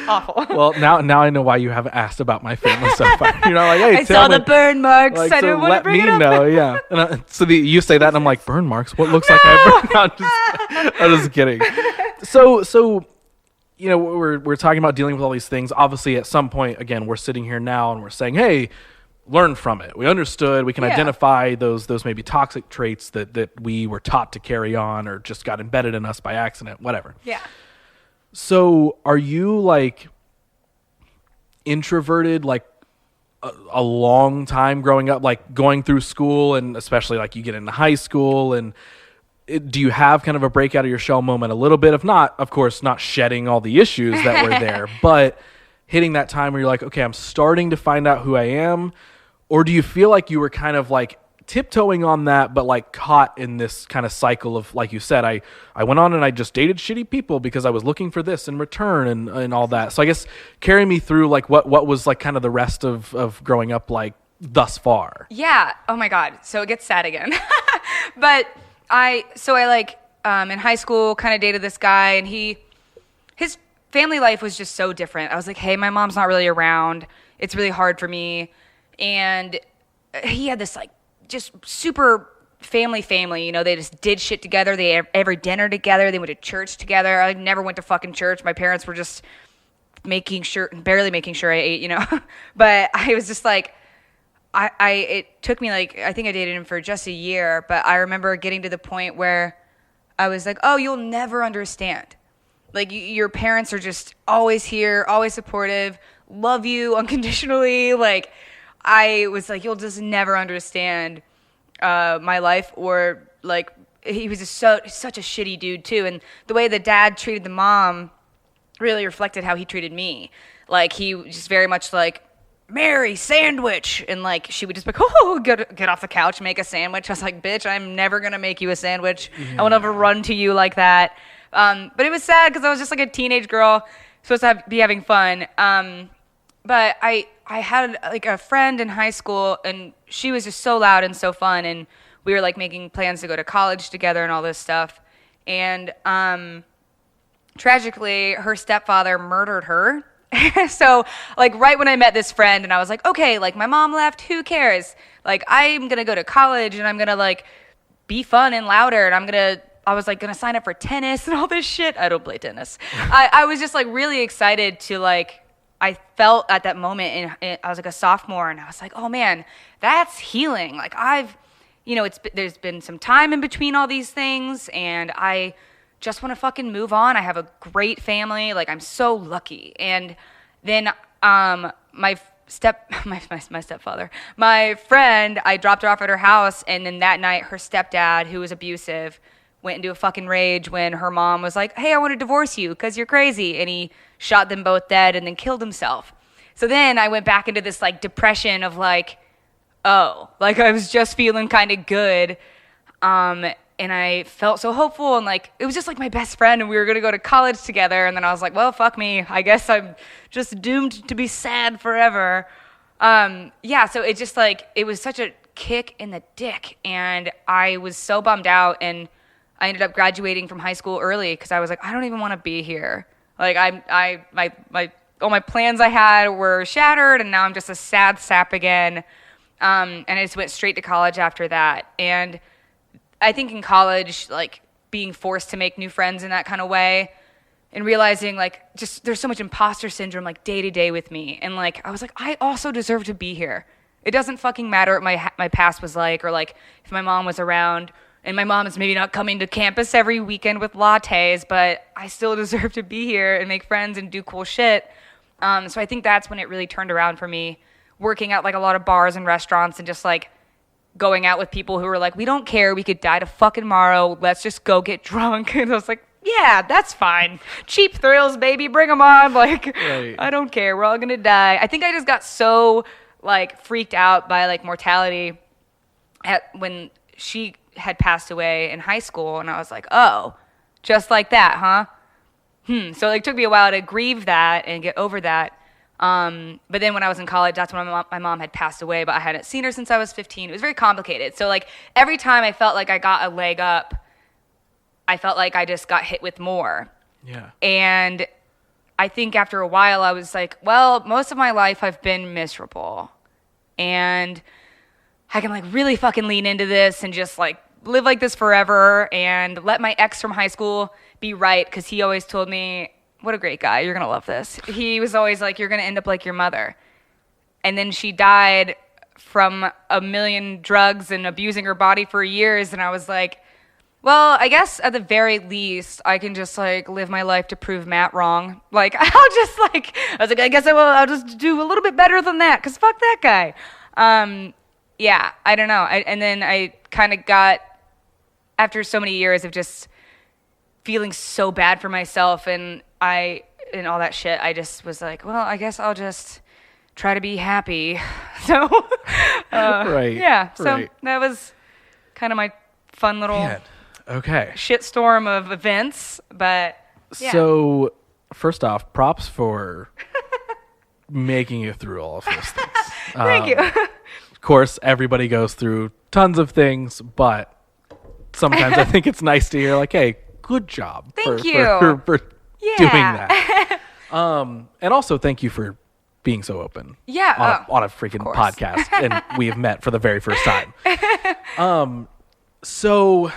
Awful. Well, now I know why you haven't asked about my family so far. You're not like, hey, I saw the burn marks. Like, I didn't want to bring it up. Let me know, yeah. And you say that, and I'm like, burn marks? What looks like I burned? I'm just kidding. So you know, we're talking about dealing with all these things. Obviously, at some point, again, we're sitting here now, and we're saying, hey, learn from it. We understood. We can identify those maybe toxic traits that we were taught to carry on or just got embedded in us by accident, whatever. Yeah. So are you like introverted like a long time growing up, like going through school, and especially like you get into high school, and do you have kind of a break out of your shell moment a little bit? If not, of course, not shedding all the issues that were there, but hitting that time where you're like, okay, I'm starting to find out who I am? Or do you feel like you were kind of like tiptoeing on that, but like caught in this kind of cycle of, like you said, I went on and I just dated shitty people because I was looking for this in return and all that. So I guess carry me through like what was like kind of the rest of growing up like thus far. Yeah. Oh my God. So it gets sad again. But I like in high school kind of dated this guy, and his family life was just so different. I was like, hey, my mom's not really around. It's really hard for me. And he had this like just super family, you know, they just did shit together. They had every dinner together. They went to church together. I never went to fucking church. My parents were just barely making sure I ate, you know. But I was just like, it took me like, I think I dated him for just a year, but I remember getting to the point where I was like, oh, you'll never understand. Like, your parents are just always here, always supportive, love you unconditionally. Like, I was like, you'll just never understand my life. Or like, he was just such a shitty dude too. And the way the dad treated the mom really reflected how he treated me. Like, he was just very much like, Mary, sandwich. And like, she would just be like, oh, get off the couch, make a sandwich. I was like, bitch, I'm never going to make you a sandwich. I will never run to you like that. But it was sad because I was just like a teenage girl supposed to be having fun. But I had like a friend in high school, and she was just so loud and so fun. And we were like making plans to go to college together and all this stuff. And tragically, her stepfather murdered her. So, like, right when I met this friend, and I was like, okay, like, my mom left, who cares? Like, I'm going to go to college, and I'm going to, like, be fun and louder, and I was, like, going to sign up for tennis and all this shit. I don't play tennis. I was just, like, really excited to, like, I felt at that moment, and I was, like, a sophomore, and I was like, oh, man, that's healing. Like, there's been some time in between all these things, and I just want to fucking move on. I have a great family. Like, I'm so lucky. And then my stepfather, my friend, I dropped her off at her house, and then that night her stepdad, who was abusive, went into a fucking rage when her mom was like, hey, I want to divorce you because you're crazy. And he shot them both dead and then killed himself. So then I went back into this like depression of like, oh, like I was just feeling kind of good. And I felt so hopeful, and like it was just like my best friend, and we were gonna go to college together. And then I was like, well, fuck me. I guess I'm just doomed to be sad forever. So it just like it was such a kick in the dick, and I was so bummed out. And I ended up graduating from high school early because I was like, I don't even want to be here. Like all my plans I had were shattered, and now I'm just a sad sap again. And I just went straight to college after that. And I think in college, like being forced to make new friends in that kind of way and realizing like just there's so much imposter syndrome like day to day with me. And like I was like, I also deserve to be here. It doesn't fucking matter what my past was like, or like if my mom was around, and my mom is maybe not coming to campus every weekend with lattes, but I still deserve to be here and make friends and do cool shit. So I think that's when it really turned around for me, working at like a lot of bars and restaurants and just like going out with people who were like, we don't care, we could die to fucking tomorrow, let's just go get drunk. And I was like, yeah, that's fine. Cheap thrills, baby, bring them on. Like, right. I don't care, we're all gonna die. I think I just got so like freaked out by like mortality when she had passed away in high school, and I was like, oh, just like that, huh? So it took me a while to grieve that and get over that. But then when I was in college, that's when my mom had passed away, but I hadn't seen her since I was 15. It was very complicated. So like every time I felt like I got a leg up, I felt like I just got hit with more. Yeah. And I think after a while I was like, well, most of my life I've been miserable, and I can like really fucking lean into this and just like live like this forever and let my ex from high school be right. 'Cause he always told me, what a great guy, you're gonna love this. He was always like, you're gonna end up like your mother. And then she died from a million drugs and abusing her body for years. And I was like, well, I guess at the very least, I can just like live my life to prove Matt wrong. Like, I'll just like, I was like, I guess I'll just do a little bit better than that, 'cause fuck that guy. Yeah, I don't know. And then I kind of got, after so many years of just feeling so bad for myself and all that shit, I just was like, well, I guess I'll just try to be happy. So, right. Yeah. So right. That was kind of my fun little shitstorm of events. But yeah. So, first off, props for making it through all of those things. Thank you. Of course, everybody goes through tons of things, but sometimes I think it's nice to hear like, hey, good job for doing that. And also thank you for being so open. Yeah. On a freaking podcast. And we have met for the very first time. So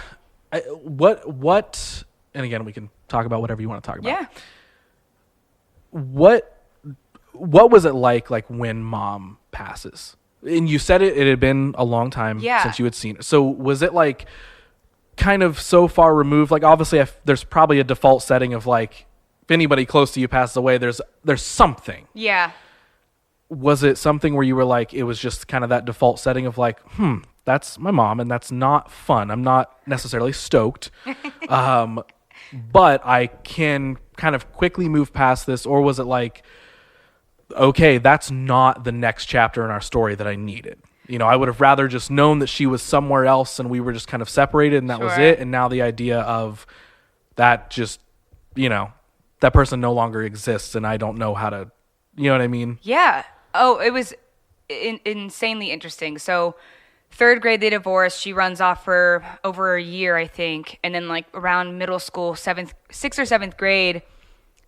what, and again, we can talk about whatever you want to talk about. Yeah. What was it like when mom passes? And you said it had been a long time since you had seen her. So was it like kind of so far removed? Like obviously there's probably a default setting of like, if anybody close to you passes away, there's something. Yeah. Was it something where you were like, it was just kind of that default setting of like, that's my mom and that's not fun. I'm not necessarily stoked. But I can kind of quickly move past this. Or was it like, okay, that's not the next chapter in our story that I needed. I would have rather just known that she was somewhere else and we were just kind of separated and that was it. And now the idea of that just, that person no longer exists and I don't know how to, you know what I mean? Yeah. Oh, it was insanely interesting. So 3rd grade, they divorced. She runs off for over a year, I think. And then like around middle school, 6th or 7th grade,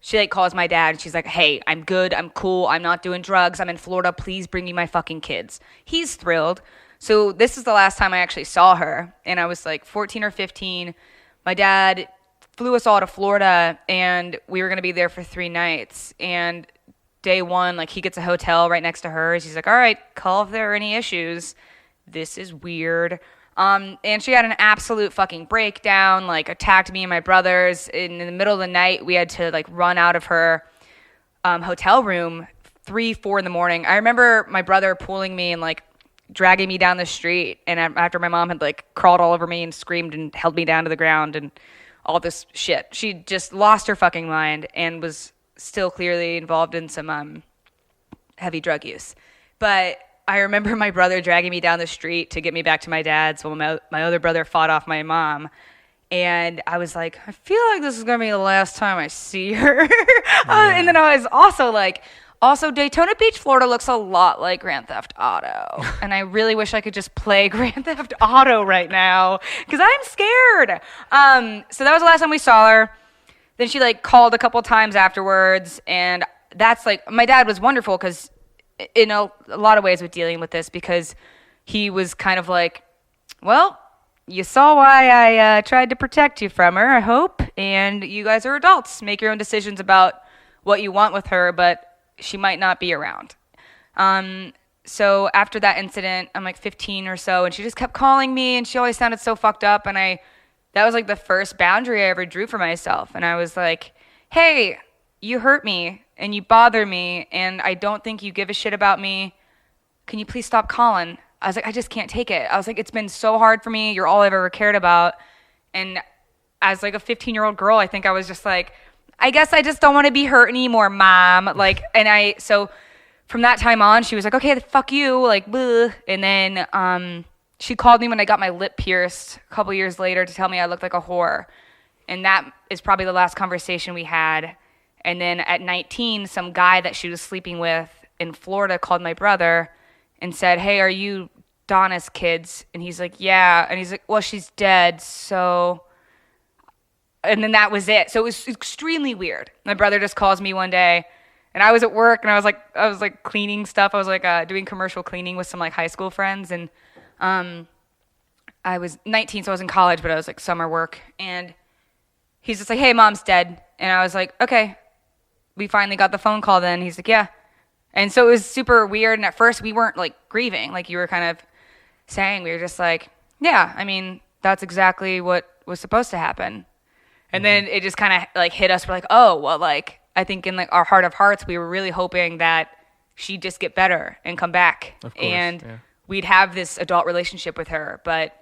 she like calls my dad and she's like, hey, I'm good. I'm cool. I'm not doing drugs. I'm in Florida. Please bring me my fucking kids. He's thrilled. So this is the last time I actually saw her. And I was like 14 or 15. My dad flew us all to Florida and we were going to be there for 3 nights. And day 1, like he gets a hotel right next to hers. He's like, all right, call if there are any issues. This is weird. And she had an absolute fucking breakdown, like attacked me and my brothers. In the middle of the night, we had to like run out of her hotel room 3-4 in the morning. I remember my brother pulling me and like dragging me down the street. And after my mom had like crawled all over me and screamed and held me down to the ground and all this shit, she just lost her fucking mind and was still clearly involved in some heavy drug use. But I remember my brother dragging me down the street to get me back to my dad's while my other brother fought off my mom. And I was like, I feel like this is going to be the last time I see her. And then I was also like, Daytona Beach, Florida looks a lot like Grand Theft Auto. And I really wish I could just play Grand Theft Auto right now because I'm scared. So that was the last time we saw her. Then she like called a couple times afterwards. And that's like, my dad was wonderful because in a lot of ways with dealing with this, because he was kind of like, well, you saw why I tried to protect you from her, I hope, and you guys are adults. Make your own decisions about what you want with her, but she might not be around. So after that incident, I'm like 15 or so, and she just kept calling me, and she always sounded so fucked up, and that was like the first boundary I ever drew for myself, and I was like, hey, you hurt me, and you bother me, and I don't think you give a shit about me. Can you please stop calling? I was like, I just can't take it. I was like, it's been so hard for me. You're all I've ever cared about. And as like a 15-year-old girl, I think I was just like, I guess I just don't want to be hurt anymore, Mom. Like, so from that time on, she was like, okay, fuck you. Like, bleh. And then she called me when I got my lip pierced a couple years later to tell me I looked like a whore. And that is probably the last conversation we had. And then at 19, some guy that she was sleeping with in Florida called my brother and said, hey, are you Donna's kids? And he's like, yeah. And he's like, well, she's dead, so... And then that was it. So it was extremely weird. My brother just calls me one day, and I was at work, and I was like cleaning stuff. I was like doing commercial cleaning with some like high school friends, and I was 19, so I was in college, but I was like summer work. And he's just like, hey, Mom's dead. And I was like, okay. We finally got the phone call then. He's like, yeah. And so it was super weird. And at first we weren't like grieving, like you were kind of saying. We were just like, yeah, I mean, that's exactly what was supposed to happen. And then it just kind of like hit us. We're like, oh, well, like I think in like our heart of hearts, we were really hoping that she'd just get better and come back. Of course, and we'd have this adult relationship with her. But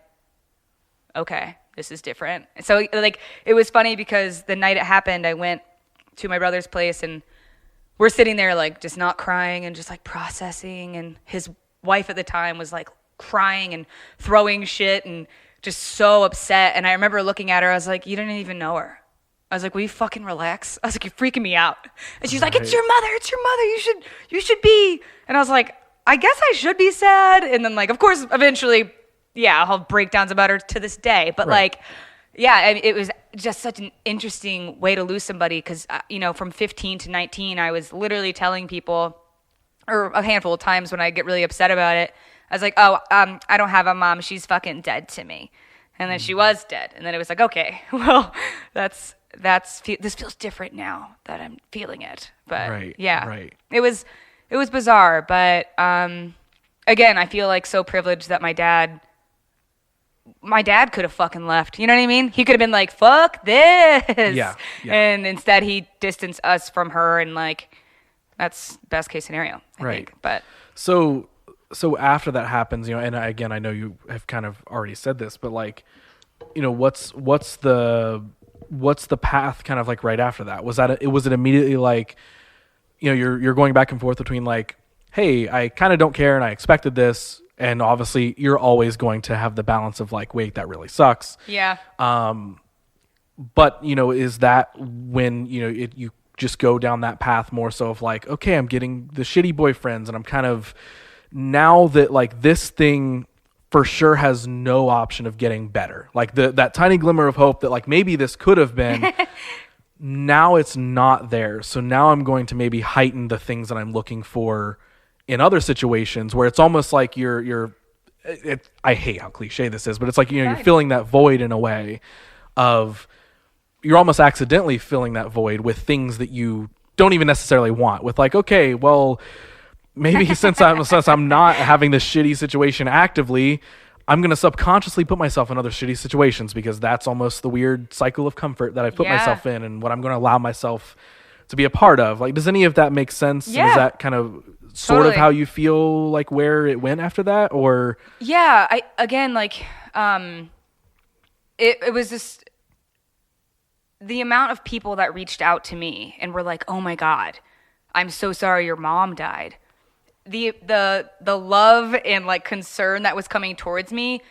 okay, this is different. So like it was funny because the night it happened, I went to my brother's place and we're sitting there like just not crying and just like processing, and his wife at the time was like crying and throwing shit and just so upset. And I remember looking at her, I was like, you didn't even know her. I was like, will you fucking relax? I was like, you're freaking me out. And she's like, it's your mother, you should be. And I was like, I guess I should be sad. And then like, of course, eventually, yeah, I'll have breakdowns about her to this day. But like, yeah, it was just such an interesting way to lose somebody because, from 15 to 19, I was literally telling people, or a handful of times when I get really upset about it, I was like, I don't have a mom. She's fucking dead to me. And then she was dead. And then it was like, okay, well, this feels different now that I'm feeling it. But it was bizarre. But again, I feel like so privileged that my dad could have fucking left. You know what I mean? He could have been like, fuck this. Yeah. And instead he distanced us from her, and like, that's best case scenario, I think. But so after that happens, and again, I know you have kind of already said this, but like, what's the path kind of like right after that? Was it immediately like, you're going back and forth between like, hey, I kind of don't care and I expected this. And obviously you're always going to have the balance of like, wait, that really sucks. Yeah. But, is that when, you just go down that path more so of like, okay, I'm getting the shitty boyfriends and I'm kind of, now that like this thing for sure has no option of getting better. Like that tiny glimmer of hope that like maybe this could have been, now it's not there. So now I'm going to maybe heighten the things that I'm looking for in other situations where it's almost like I hate how cliche this is, but it's like, you're filling that void in a way of, you're almost accidentally filling that void with things that you don't even necessarily want, with like, okay, well, maybe since I'm not having this shitty situation actively, I'm going to subconsciously put myself in other shitty situations because that's almost the weird cycle of comfort that I put myself in and what I'm going to allow myself to be a part of. Like, does any of that make sense? Yeah. Is that kind of sort of how you feel like where it went after that? Or yeah, it was just the amount of people that reached out to me and were like, oh my God, I'm so sorry your mom died. The love and like concern that was coming towards me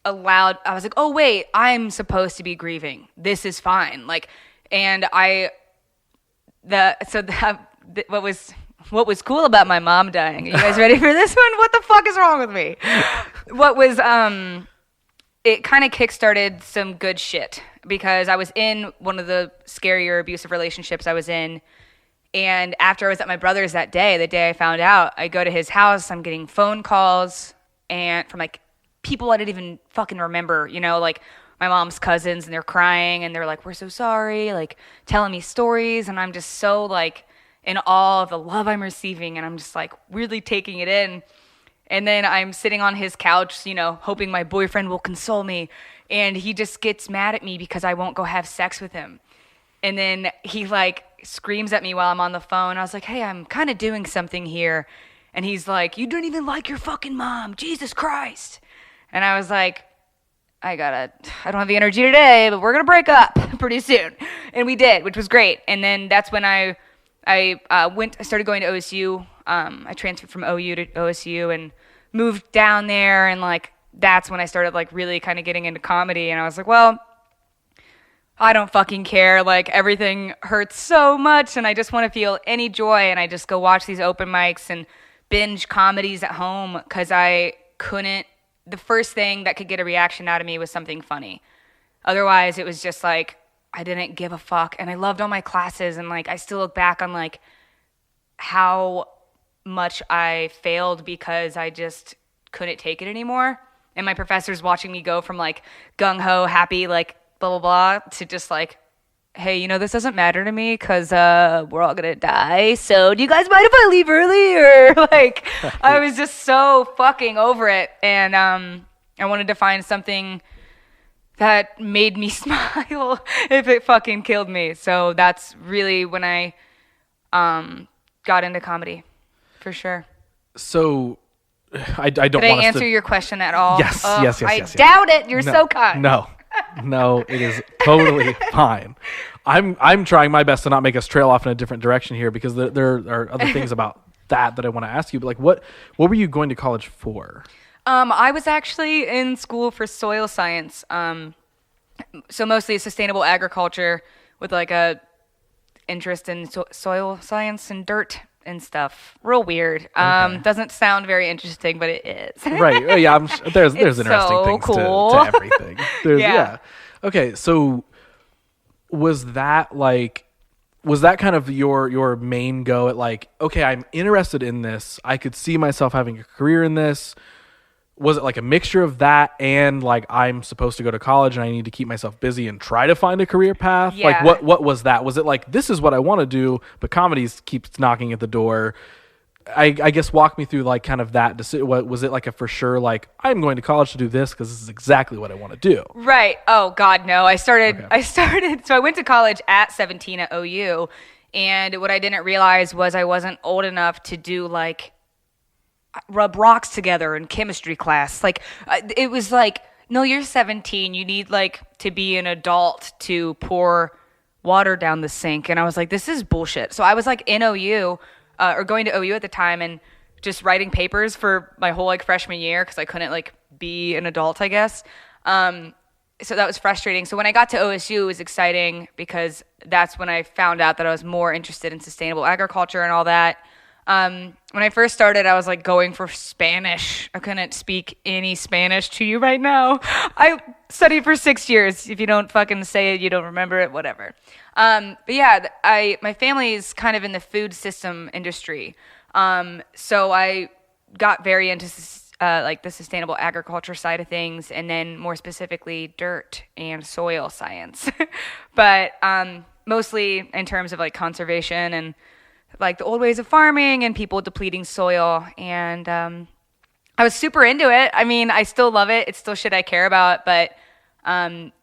I was like, oh wait, I'm supposed to be grieving. This is fine. Like, and what was cool about my mom dying? Are you guys ready for this one? What the fuck is wrong with me? It kind of kickstarted some good shit because I was in one of the scarier abusive relationships I was in. And after I was at my brother's that day, the day I found out, I go to his house, I'm getting phone calls and from like people I didn't even fucking remember, like my mom's cousins, and they're crying and they're like, we're so sorry, like telling me stories. And I'm just so like in awe of the love I'm receiving. And I'm just like really taking it in. And then I'm sitting on his couch, hoping my boyfriend will console me. And he just gets mad at me because I won't go have sex with him. And then he like screams at me while I'm on the phone. I was like, hey, I'm kind of doing something here. And he's like, you don't even like your fucking mom. Jesus Christ. And I was like, I don't have the energy today, but we're going to break up pretty soon. And we did, which was great. And then that's when I started going to OSU. I transferred from OU to OSU and moved down there. And like, that's when I started like really kind of getting into comedy. And I was like, well, I don't fucking care. Like everything hurts so much and I just want to feel any joy. And I just go watch these open mics and binge comedies at home because the first thing that could get a reaction out of me was something funny. Otherwise, it was just like, I didn't give a fuck. And I loved all my classes. And like, I still look back on like how much I failed because I just couldn't take it anymore. And my professor's watching me go from like gung-ho, happy, like blah, blah, blah, to just like, hey, this doesn't matter to me because we're all going to die. So do you guys mind if I leave early? Or like, I was just so fucking over it. And I wanted to find something that made me smile if it fucking killed me. So that's really when I got into comedy, for sure. So I don't want to... Did I answer your question at all? Yes, yes. I doubt it. You're so kind. No, it is totally fine. I'm trying my best to not make us trail off in a different direction here because there are other things about that I want to ask you. But like, what were you going to college for? I was actually in school for soil science. So mostly sustainable agriculture with like a interest in soil science and dirt and stuff. Real weird. Okay. Doesn't sound very interesting, but it is. Right. Yeah. There's interesting so things cool. to everything. Yeah. Okay. So was that kind of your main go at like, okay, I'm interested in this. I could see myself having a career in this. Was it like a mixture of that and like I'm supposed to go to college and I need to keep myself busy and try to find a career path? Yeah. Like what was that? Was it like, this is what I want to do, but comedy keeps knocking at the door? I guess walk me through like kind of that. Was it like a for sure, like I'm going to college to do this because this is exactly what I want to do? Right. Oh God, no. So I went to college at 17 at OU. And what I didn't realize was I wasn't old enough to do like rub rocks together in chemistry class. Like it was like, no, you're 17. You need like to be an adult to pour water down the sink. And I was like, this is bullshit. So I was like in OU or going to OU at the time and just writing papers for my whole like freshman year because I couldn't like be an adult, I guess. So that was frustrating. So when I got to OSU, it was exciting because that's when I found out that I was more interested in sustainable agriculture and all that. When I first started, I was like going for Spanish. I couldn't speak any Spanish to you right now. I studied for 6 years. If you don't fucking say it, you don't remember it, whatever. But yeah, my family is kind of in the food system industry. So I got very into like the sustainable agriculture side of things, and then more specifically dirt and soil science. But mostly in terms of like conservation and like the old ways of farming and people depleting soil. And I was super into it. I mean, I still love it. It's still shit I care about. But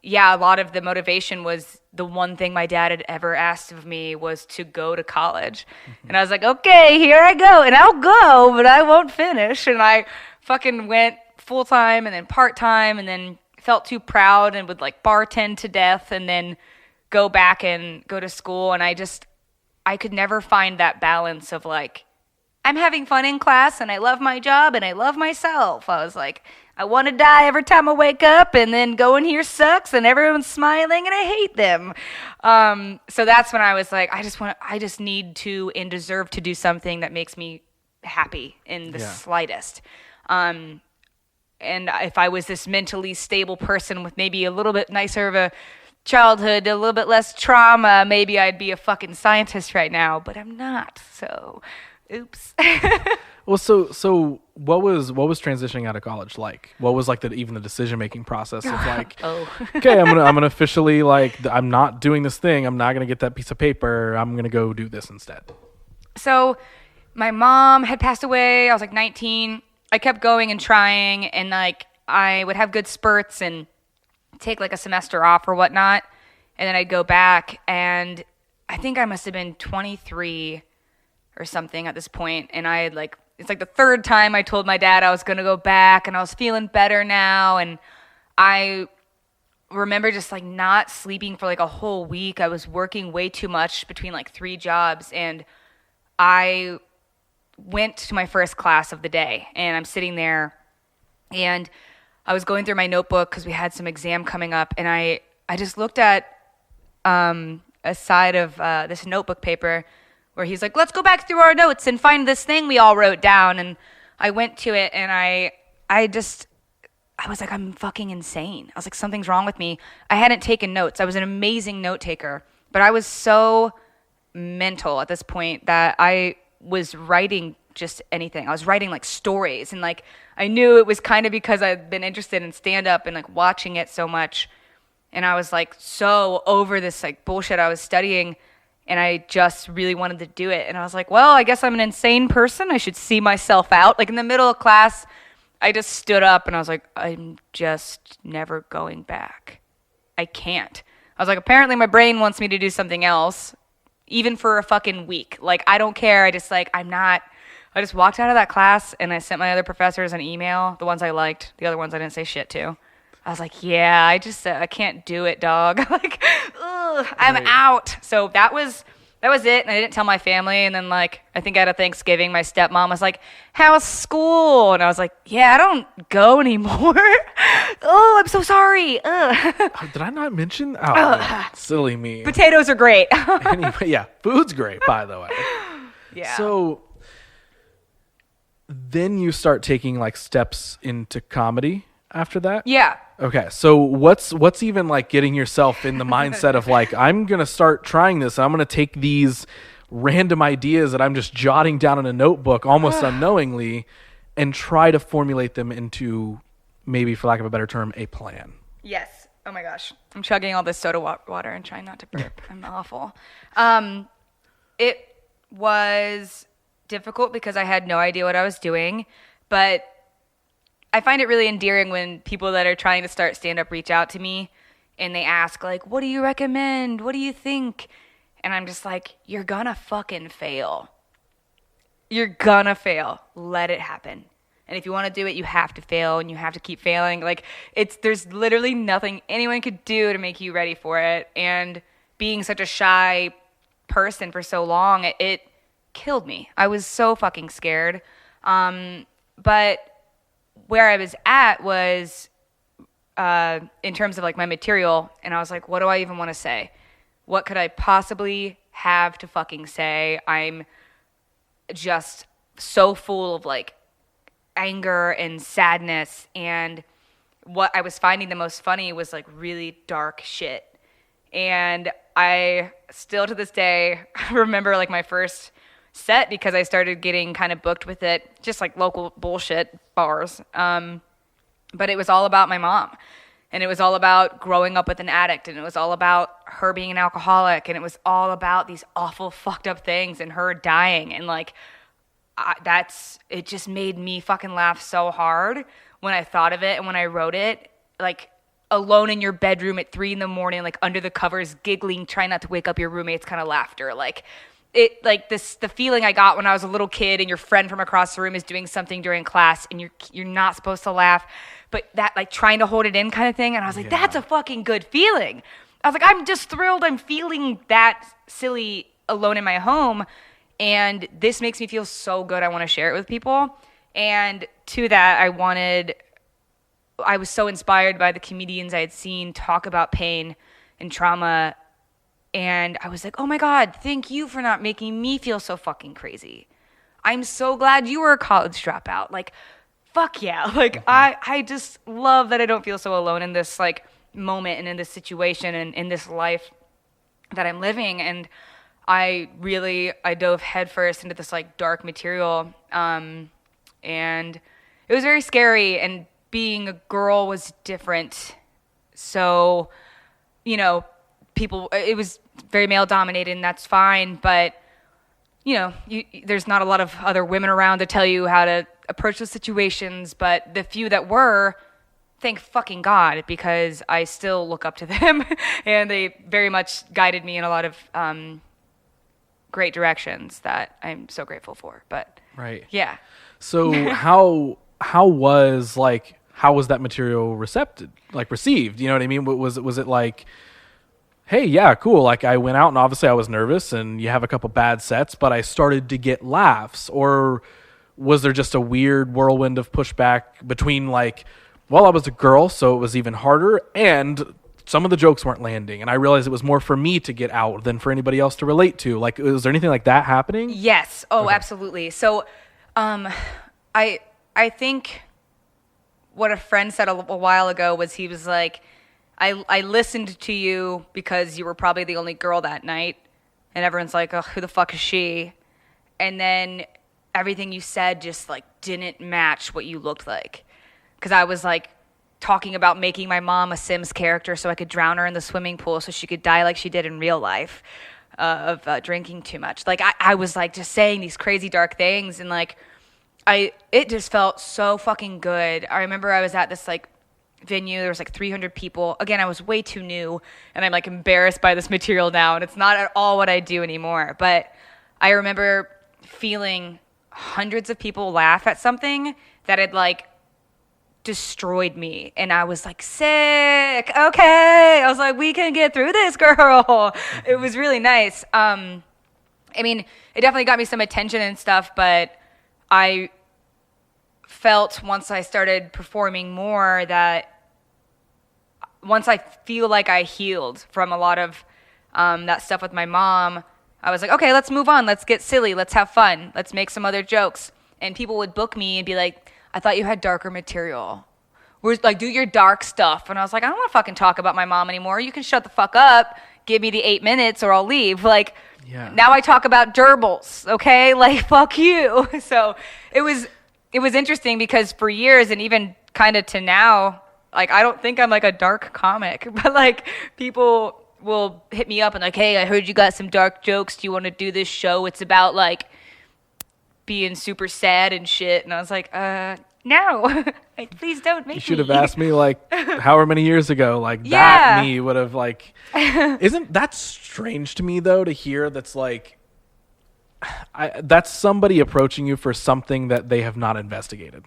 yeah, a lot of the motivation was the one thing my dad had ever asked of me was to go to college. Mm-hmm. And I was like, okay, here I go. And I'll go, but I won't finish. And I fucking went full-time and then part-time and then felt too proud and would like bartend to death and then go back and go to school. And I could never find that balance of like, I'm having fun in class and I love my job and I love myself. I was like, I want to die every time I wake up and then going here sucks and everyone's smiling and I hate them. So that's when I was like, I just need to and deserve to do something that makes me happy in the slightest. And if I was this mentally stable person with maybe a little bit nicer of a childhood, a little bit less trauma, maybe I'd be a fucking scientist right now, but I'm not. So, oops. Well, so what was transitioning out of college like? What was like even the decision making process of like, okay, I'm gonna officially like I'm not doing this thing. I'm not gonna get that piece of paper. I'm gonna go do this instead. So, my mom had passed away. I was like 19. I kept going and trying, and like I would have good spurts and take like a semester off or whatnot, and then I'd go back, and I think I must have been 23 or something at this point, and I had like, it's like the third time I told my dad I was going to go back, and I was feeling better now, and I remember just like not sleeping for like a whole week. I was working way too much between like 3 jobs, and I went to my first class of the day, and I'm sitting there, and I was going through my notebook because we had some exam coming up, and I just looked at a side of this notebook paper where he's like, let's go back through our notes and find this thing we all wrote down. And I went to it, and I was like, I'm fucking insane. I was like, something's wrong with me. I hadn't taken notes. I was an amazing note taker, but I was so mental at this point that I was writing just anything. I was writing like stories, and like I knew it was kind of because I'd been interested in stand-up and like watching it so much, and I was like so over this like bullshit I was studying, and I just really wanted to do it. And I was like, well, I guess I'm an insane person. I should see myself out. Like in the middle of class, I just stood up and I was like, I'm just never going back. I can't. I was like, apparently my brain wants me to do something else, even for a fucking week. Like, I don't care. I just walked out of that class, and I sent my other professors an email, the ones I liked, the other ones I didn't say shit to. I was like, yeah, I can't do it, dog. Like, ugh, I'm out. So that was it, and I didn't tell my family. And then, like, I think at a Thanksgiving, my stepmom was like, how's school? And I was like, yeah, I don't go anymore. Oh, I'm so sorry. Did I not mention? Oh, man, silly me. Potatoes are great. Anyway, yeah, food's great, by the way. Yeah. So then you start taking, like, steps into comedy after that? Yeah. Okay, so what's even like getting yourself in the mindset of like, I'm gonna start trying this, I'm gonna take these random ideas that I'm just jotting down in a notebook almost unknowingly and try to formulate them into, maybe for lack of a better term, a plan. Yes. Oh my gosh. I'm chugging all this soda water and trying not to burp. I'm awful. It was difficult because I had no idea what I was doing, but I find it really endearing when people that are trying to start stand-up reach out to me and they ask, like, what do you recommend? What do you think? And I'm just like, you're gonna fucking fail. You're gonna fail. Let it happen. And if you want to do it, you have to fail, and you have to keep failing. Like, there's literally nothing anyone could do to make you ready for it. And being such a shy person for so long, it killed me. I was so fucking scared. But where I was at was in terms of like my material, and I was like, what do I even want to say? What could I possibly have to fucking say? I'm just so full of like anger and sadness, and what I was finding the most funny was like really dark shit. And I still to this day remember like my first set, because I started getting kind of booked with it, just like local bullshit bars. But it was all about my mom, and it was all about growing up with an addict, and it was all about her being an alcoholic, and it was all about these awful fucked up things and her dying. And like, it just made me fucking laugh so hard when I thought of it. And when I wrote it, like alone in your bedroom at 3 a.m, like under the covers, giggling, trying not to wake up your roommates, kind of laughter. Like it, like this, the feeling I got when I was a little kid and your friend from across the room is doing something during class and you're not supposed to laugh, but that like trying to hold it in kind of thing. And I was like, that's a fucking good feeling. I was like, I'm just thrilled I'm feeling that silly alone in my home. And this makes me feel so good. I want to share it with people. And to that, I was so inspired by the comedians I had seen talk about pain and trauma. And I was like, oh my God, thank you for not making me feel so fucking crazy. I'm so glad you were a college dropout. Like, fuck yeah. Like, I just love that I don't feel so alone in this like moment and in this situation and in this life that I'm living. And I dove headfirst into this like dark material. And it was very scary, and being a girl was different. So, you know, it was very male dominated, and that's fine. But, you know, there's not a lot of other women around to tell you how to approach those situations. But the few that were, thank fucking God, because I still look up to them and they very much guided me in a lot of, great directions that I'm so grateful for. But right. Yeah. So how was that material received? You know what I mean? Was it like, hey, yeah, cool. Like I went out and obviously I was nervous and you have a couple bad sets, but I started to get laughs? Or was there just a weird whirlwind of pushback between like, well, I was a girl, so it was even harder, and some of the jokes weren't landing, and I realized it was more for me to get out than for anybody else to relate to? Like, was there anything like that happening? Yes. Oh, okay. Absolutely. So, I think what a friend said a while ago was, he was like, I listened to you because you were probably the only girl that night, and everyone's like, oh, who the fuck is she? And then everything you said just like didn't match what you looked like, because I was like talking about making my mom a Sims character so I could drown her in the swimming pool so she could die like she did in real life of drinking too much. Like I was like just saying these crazy dark things, and like it just felt so fucking good. I remember I was at this like venue, there was like 300 people. Again, I was way too new, and I'm like embarrassed by this material now, and it's not at all what I do anymore. But I remember feeling hundreds of people laugh at something that had like destroyed me, and I was like, sick. Okay, I was like, we can get through this, girl. It was really nice. I mean, it definitely got me some attention and stuff, but I felt once I started performing more that once I feel like I healed from a lot of that stuff with my mom, I was like, okay, let's move on. Let's get silly. Let's have fun. Let's make some other jokes. And people would book me and be like, I thought you had darker material. We're like, do your dark stuff. And I was like, I don't want to fucking talk about my mom anymore. You can shut the fuck up. Give me the 8 minutes or I'll leave. Like, now I talk about gerbils, okay? Like, fuck you. So it was interesting, because for years and even kind of to now, like, I don't think I'm like a dark comic, but like people will hit me up and like, hey, I heard you got some dark jokes. Do you want to do this show? It's about like being super sad and shit. And I was like, no, please don't make me. You should have asked me like however many years ago, like that me would have like, isn't that strange to me though, to hear that's like, that's somebody approaching you for something that they have not investigated.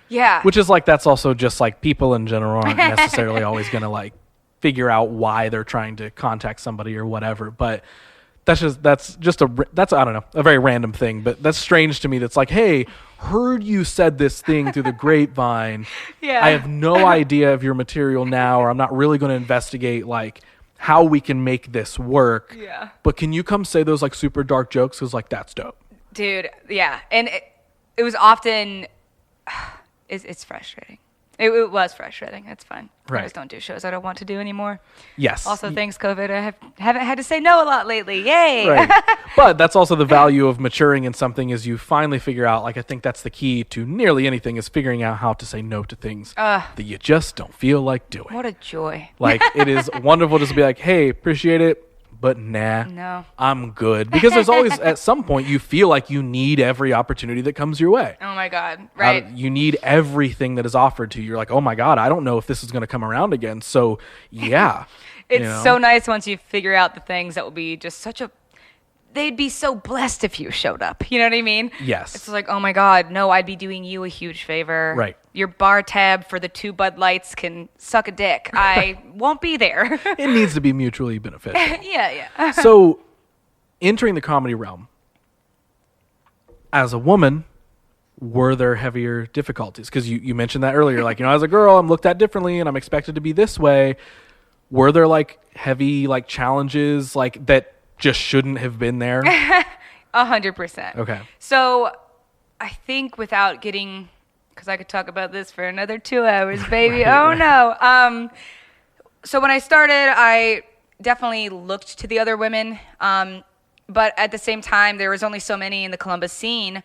Yeah. Which is like, that's also just like people in general aren't necessarily always going to like figure out why they're trying to contact somebody or whatever. But that's I don't know, a very random thing, but that's strange to me. That's like, hey, heard you said this thing through the grapevine. Yeah. I have no idea of your material now, or I'm not really going to investigate like how we can make this work. Yeah. But can you come say those like super dark jokes? Cause like that's dope. Dude, yeah. And it was often, it's frustrating. It was frustrating. It's fun. Right. I just don't do shows I don't want to do anymore. Yes. Also, thanks COVID, I haven't had to say no a lot lately. Yay! Right. But that's also the value of maturing in something, is you finally figure out, like, I think that's the key to nearly anything, is figuring out how to say no to things that you just don't feel like doing. What a joy. Like, it is wonderful just to be like, hey, appreciate it, but nah, No. I'm good. Because there's always, at some point, you feel like you need every opportunity that comes your way. Oh my God. Right. You need everything that is offered to you. You're like, oh my God, I don't know if this is going to come around again. So, yeah. It's so nice once you figure out the things that will be just they'd be so blessed if you showed up. You know what I mean? Yes. It's like, oh my God, no, I'd be doing you a huge favor. Right. Your bar tab for the 2 Bud Lights can suck a dick. I won't be there. It needs to be mutually beneficial. Yeah. So, entering the comedy realm, as a woman, were there heavier difficulties? Because you mentioned that earlier. Like, as a girl, I'm looked at differently and I'm expected to be this way. Were there like heavy like challenges like that just shouldn't have been there? 100%. Okay. So I think without getting, because I could talk about this for another 2 hours, baby. No. So when I started, I definitely looked to the other women. But at the same time, there was only so many in the Columbus scene,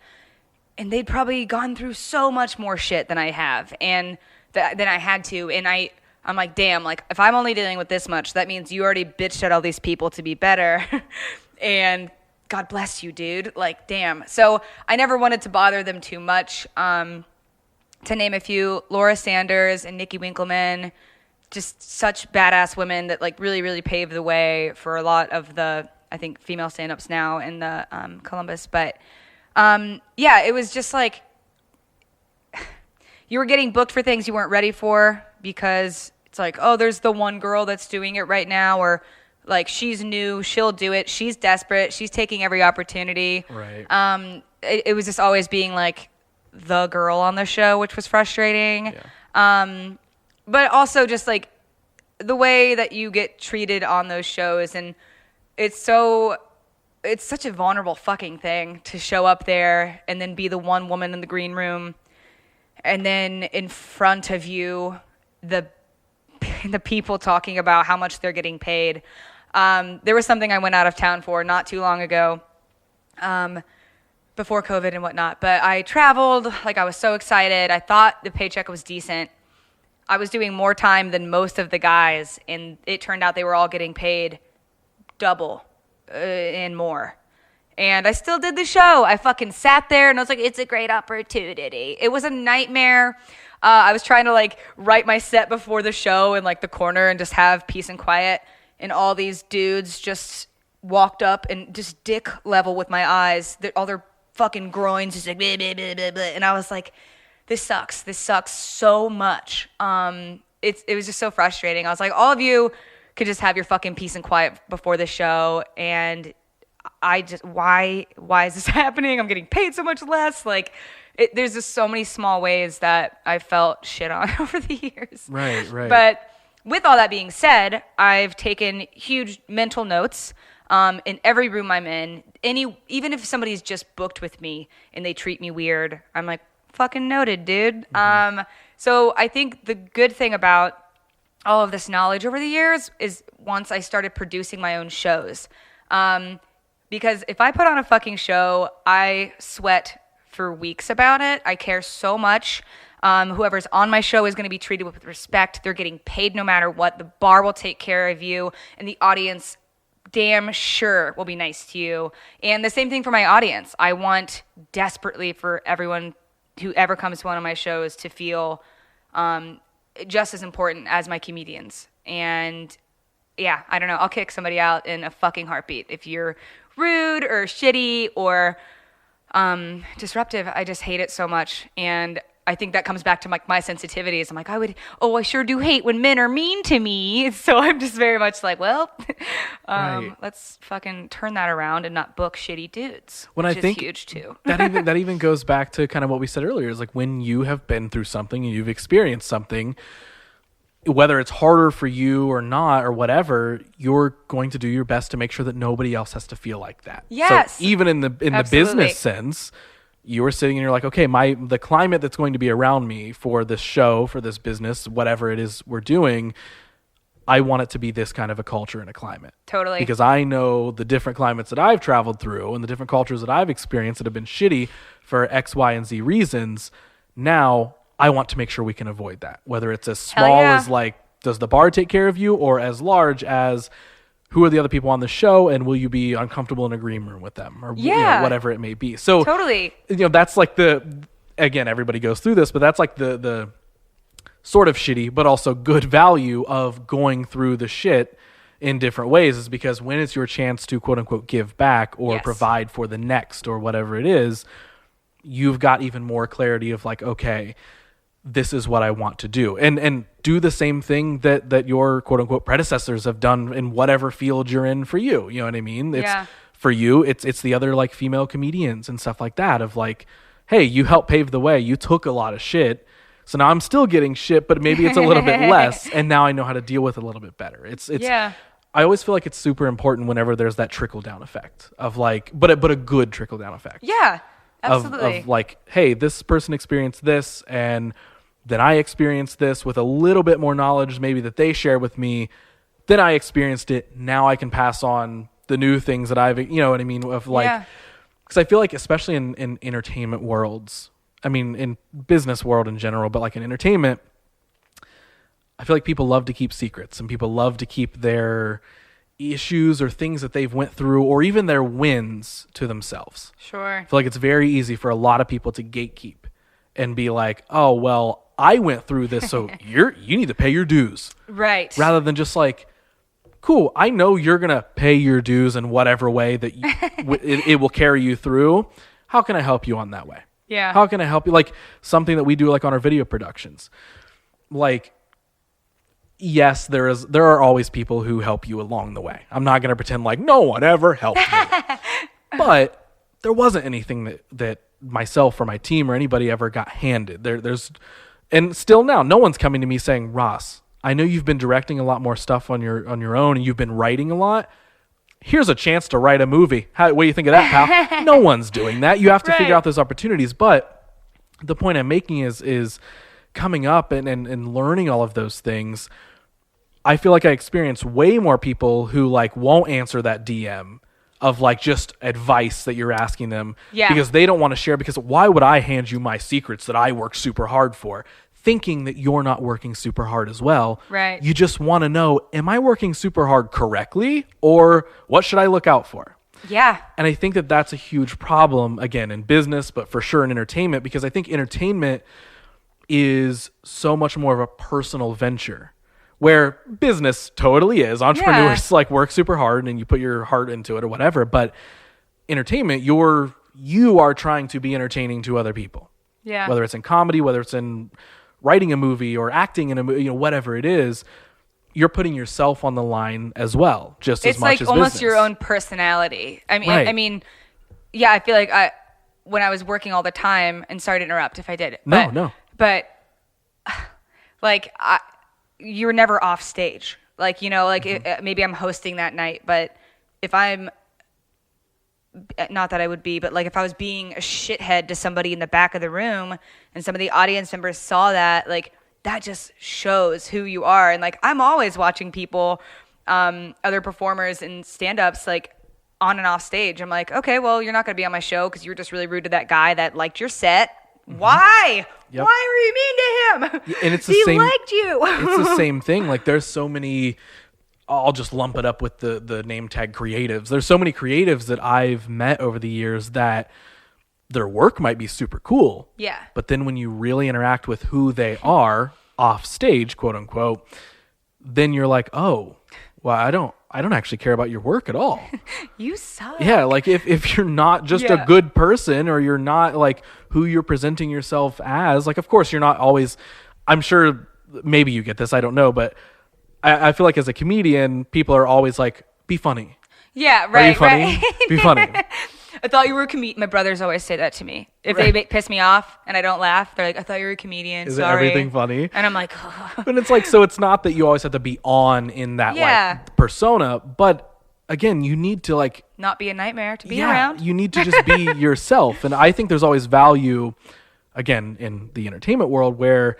and they'd probably gone through so much more shit than I have, and than I had to. And I'm like, damn, like, if I'm only dealing with this much, that means you already bitched at all these people to be better. And God bless you, dude. Like, damn. So I never wanted to bother them too much. To name a few, Laura Sanders and Nikki Winkleman, just such badass women that, like, really, really paved the way for a lot of the, I think, female stand-ups now in the Columbus. But, yeah, it was just like you were getting booked for things you weren't ready for, because it's like, oh, there's the one girl that's doing it right now, or like, she's new, she'll do it, she's desperate, she's taking every opportunity. Right. It was just always being like the girl on the show, which was frustrating. Yeah. But also just like the way that you get treated on those shows, and it's such a vulnerable fucking thing to show up there and then be the one woman in the green room, and then in front of you, the people talking about how much they're getting paid. There was something I went out of town for not too long ago, before COVID and whatnot, but I traveled, like, I was so excited. I thought the paycheck was decent. I was doing more time than most of the guys, and it turned out they were all getting paid double and more. And I still did the show. I fucking sat there and I was like, it's a great opportunity. It was a nightmare. I was trying to like write my set before the show in like the corner and just have peace and quiet. And all these dudes just walked up and just dick level with my eyes. All their fucking groins just like, bleh, bleh, bleh, bleh, bleh. And I was like, this sucks. This sucks so much. It was just so frustrating. I was like, all of you could just have your fucking peace and quiet before the show. And I just, why is this happening? I'm getting paid so much less. Like, there's just so many small ways that I felt shit on over the years. Right. But with all that being said, I've taken huge mental notes in every room I'm in. Even if somebody's just booked with me and they treat me weird, I'm like, fucking noted, dude. Mm-hmm. So I think the good thing about all of this knowledge over the years is once I started producing my own shows. Because if I put on a fucking show, I sweat for weeks about it. I care so much. Whoever's on my show is going to be treated with respect. They're getting paid no matter what. The bar will take care of you, and the audience damn sure will be nice to you. And the same thing for my audience. I want desperately for everyone who ever comes to one of my shows to feel just as important as my comedians. And yeah, I don't know. I'll kick somebody out in a fucking heartbeat. If you're rude or shitty or disruptive, I just hate it so much. And I think that comes back to my sensitivities. I'm like, I sure do hate when men are mean to me. So I'm just very much like, well, let's fucking turn that around and not book shitty dudes, which is huge too. that even goes back to kind of what we said earlier, is like when you have been through something and you've experienced something, whether it's harder for you or not or whatever, you're going to do your best to make sure that nobody else has to feel like that. Yes. So even in the business sense, you were sitting and you're like, okay, the climate that's going to be around me for this show, for this business, whatever it is we're doing, I want it to be this kind of a culture and a climate. Totally. Because I know the different climates that I've traveled through and the different cultures that I've experienced that have been shitty for X, Y, and Z reasons. Now I want to make sure we can avoid that. Whether it's as small as like, does the bar take care of you, or as large as who are the other people on the show, and will you be uncomfortable in a green room with them, or whatever it may be. So totally, that's like again, everybody goes through this, but that's like the sort of shitty, but also good value of going through the shit in different ways, is because when it's your chance to quote unquote give back or provide for the next or whatever it is, you've got even more clarity of like, okay, this is what I want to do, and do the same thing that your quote unquote predecessors have done in whatever field you're in for you. You know what I mean? It's for you. It's the other like female comedians and stuff like that of like, hey, you helped pave the way. You took a lot of shit. So now I'm still getting shit, but maybe it's a little bit less. And now I know how to deal with it a little bit better. It's I always feel like it's super important whenever there's that trickle down effect of like, but a good trickle down effect. Yeah, absolutely. Of like, hey, this person experienced this, and then I experienced this with a little bit more knowledge maybe that they share with me. Then I experienced it. Now I can pass on the new things that I've, you know what I mean? Of like, because I feel like especially in entertainment worlds, I mean, in business world in general, but like in entertainment, I feel like people love to keep secrets, and people love to keep their issues or things that they've went through or even their wins to themselves. Sure. I feel like it's very easy for a lot of people to gatekeep and be like, oh, well, I went through this, so you need to pay your dues. Right. Rather than just like, cool, I know you're going to pay your dues in whatever way that it will carry you through. How can I help you on that way? Yeah. How can I help you? Like something that we do like on our video productions. Like, yes, there are always people who help you along the way. I'm not going to pretend like no one ever helped me. But there wasn't anything that myself or my team or anybody ever got handed. There's and still now, no one's coming to me saying, Ross, I know you've been directing a lot more stuff on your own, and you've been writing a lot. Here's a chance to write a movie. What do you think of that, pal? No one's doing that. You have to figure out those opportunities. But the point I'm making is coming up and learning all of those things. I feel like I experience way more people who like won't answer that DM of like just advice that you're asking them because they don't want to share, because why would I hand you my secrets that I work super hard for, thinking that you're not working super hard as well. Right. You just want to know, am I working super hard correctly, or what should I look out for? Yeah. And I think that that's a huge problem, again, in business, but for sure in entertainment, because I think entertainment is so much more of a personal venture, where business totally is. Entrepreneurs like work super hard and you put your heart into it or whatever, but entertainment, you are trying to be entertaining to other people. Yeah. Whether it's in comedy, whether it's in writing a movie or acting in a movie, whatever it is, you're putting yourself on the line as well, just as much as business. It's like almost your own personality. I mean, I feel like when I was working all the time, and sorry to interrupt if I did. No. But like you were never off stage. Like, maybe I'm hosting that night, but if I'm, not that I would be, but like if I was being a shithead to somebody in the back of the room and some of the audience members saw that, like that just shows who you are. And like, I'm always watching people, other performers and stand-ups, like on and off stage. I'm like, okay, well, you're not going to be on my show because you're just really rude to that guy that liked your set. Mm-hmm. Why? Yep. Why were you mean to him? And it's the he same. Liked you. It's the same thing. Like there's so many. I'll just lump it up with the name tag creatives. There's so many creatives that I've met over the years that their work might be super cool. Yeah. But then when you really interact with who they are off stage, quote unquote, then you're like, oh, well, I don't actually care about your work at all. You suck. Yeah, like if you're not just a good person, or you're not like who you're presenting yourself as, like, of course you're not always, I'm sure maybe you get this, I don't know, but I feel like as a comedian, people are always like, be funny. Yeah, right. Are you funny? Right. Be funny. I thought you were a comedian. My brothers always say that to me. If they piss me off and I don't laugh, they're like, I thought you were a comedian. Is Sorry. everything funny? And I'm like, But it's like, so it's not that you always have to be on in that like persona, but again, you need to like not be a nightmare to be around. You need to just be yourself. And I think there's always value, again, in the entertainment world, where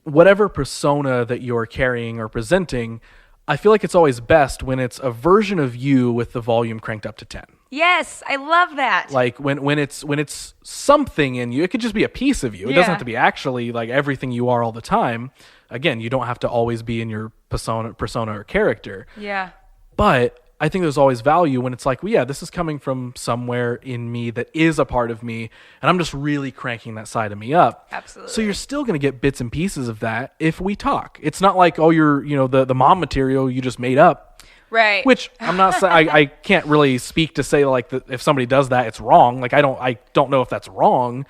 whatever persona that you're carrying or presenting, I feel like it's always best when it's a version of you with the volume cranked up to 10. Yes, I love that. Like when it's something in you, it could just be a piece of you. It doesn't have to be actually like everything you are all the time. Again, you don't have to always be in your persona or character. Yeah. But I think there's always value when it's like, well, yeah, this is coming from somewhere in me that is a part of me, and I'm just really cranking that side of me up. Absolutely. So you're still going to get bits and pieces of that if we talk. It's not like, oh, you're, the mom material you just made up. Right. Which I'm not saying, I can't really speak to say like that if somebody does that, it's wrong. Like I don't know if that's wrong,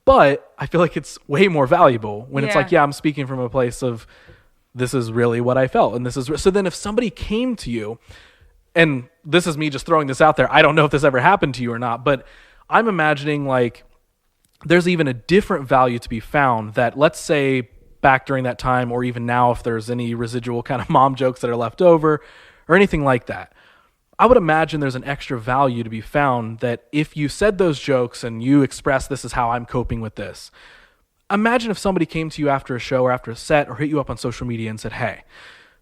but I feel like it's way more valuable when it's like, yeah, I'm speaking from a place of this is really what I felt. And this is, so then if somebody came to you, and this is me just throwing this out there, I don't know if this ever happened to you or not, but I'm imagining like there's even a different value to be found that, let's say back during that time, or even now, if there's any residual kind of mom jokes that are left over or anything like that, I would imagine there's an extra value to be found that if you said those jokes and you expressed, this is how I'm coping with this. Imagine if somebody came to you after a show or after a set or hit you up on social media and said, hey,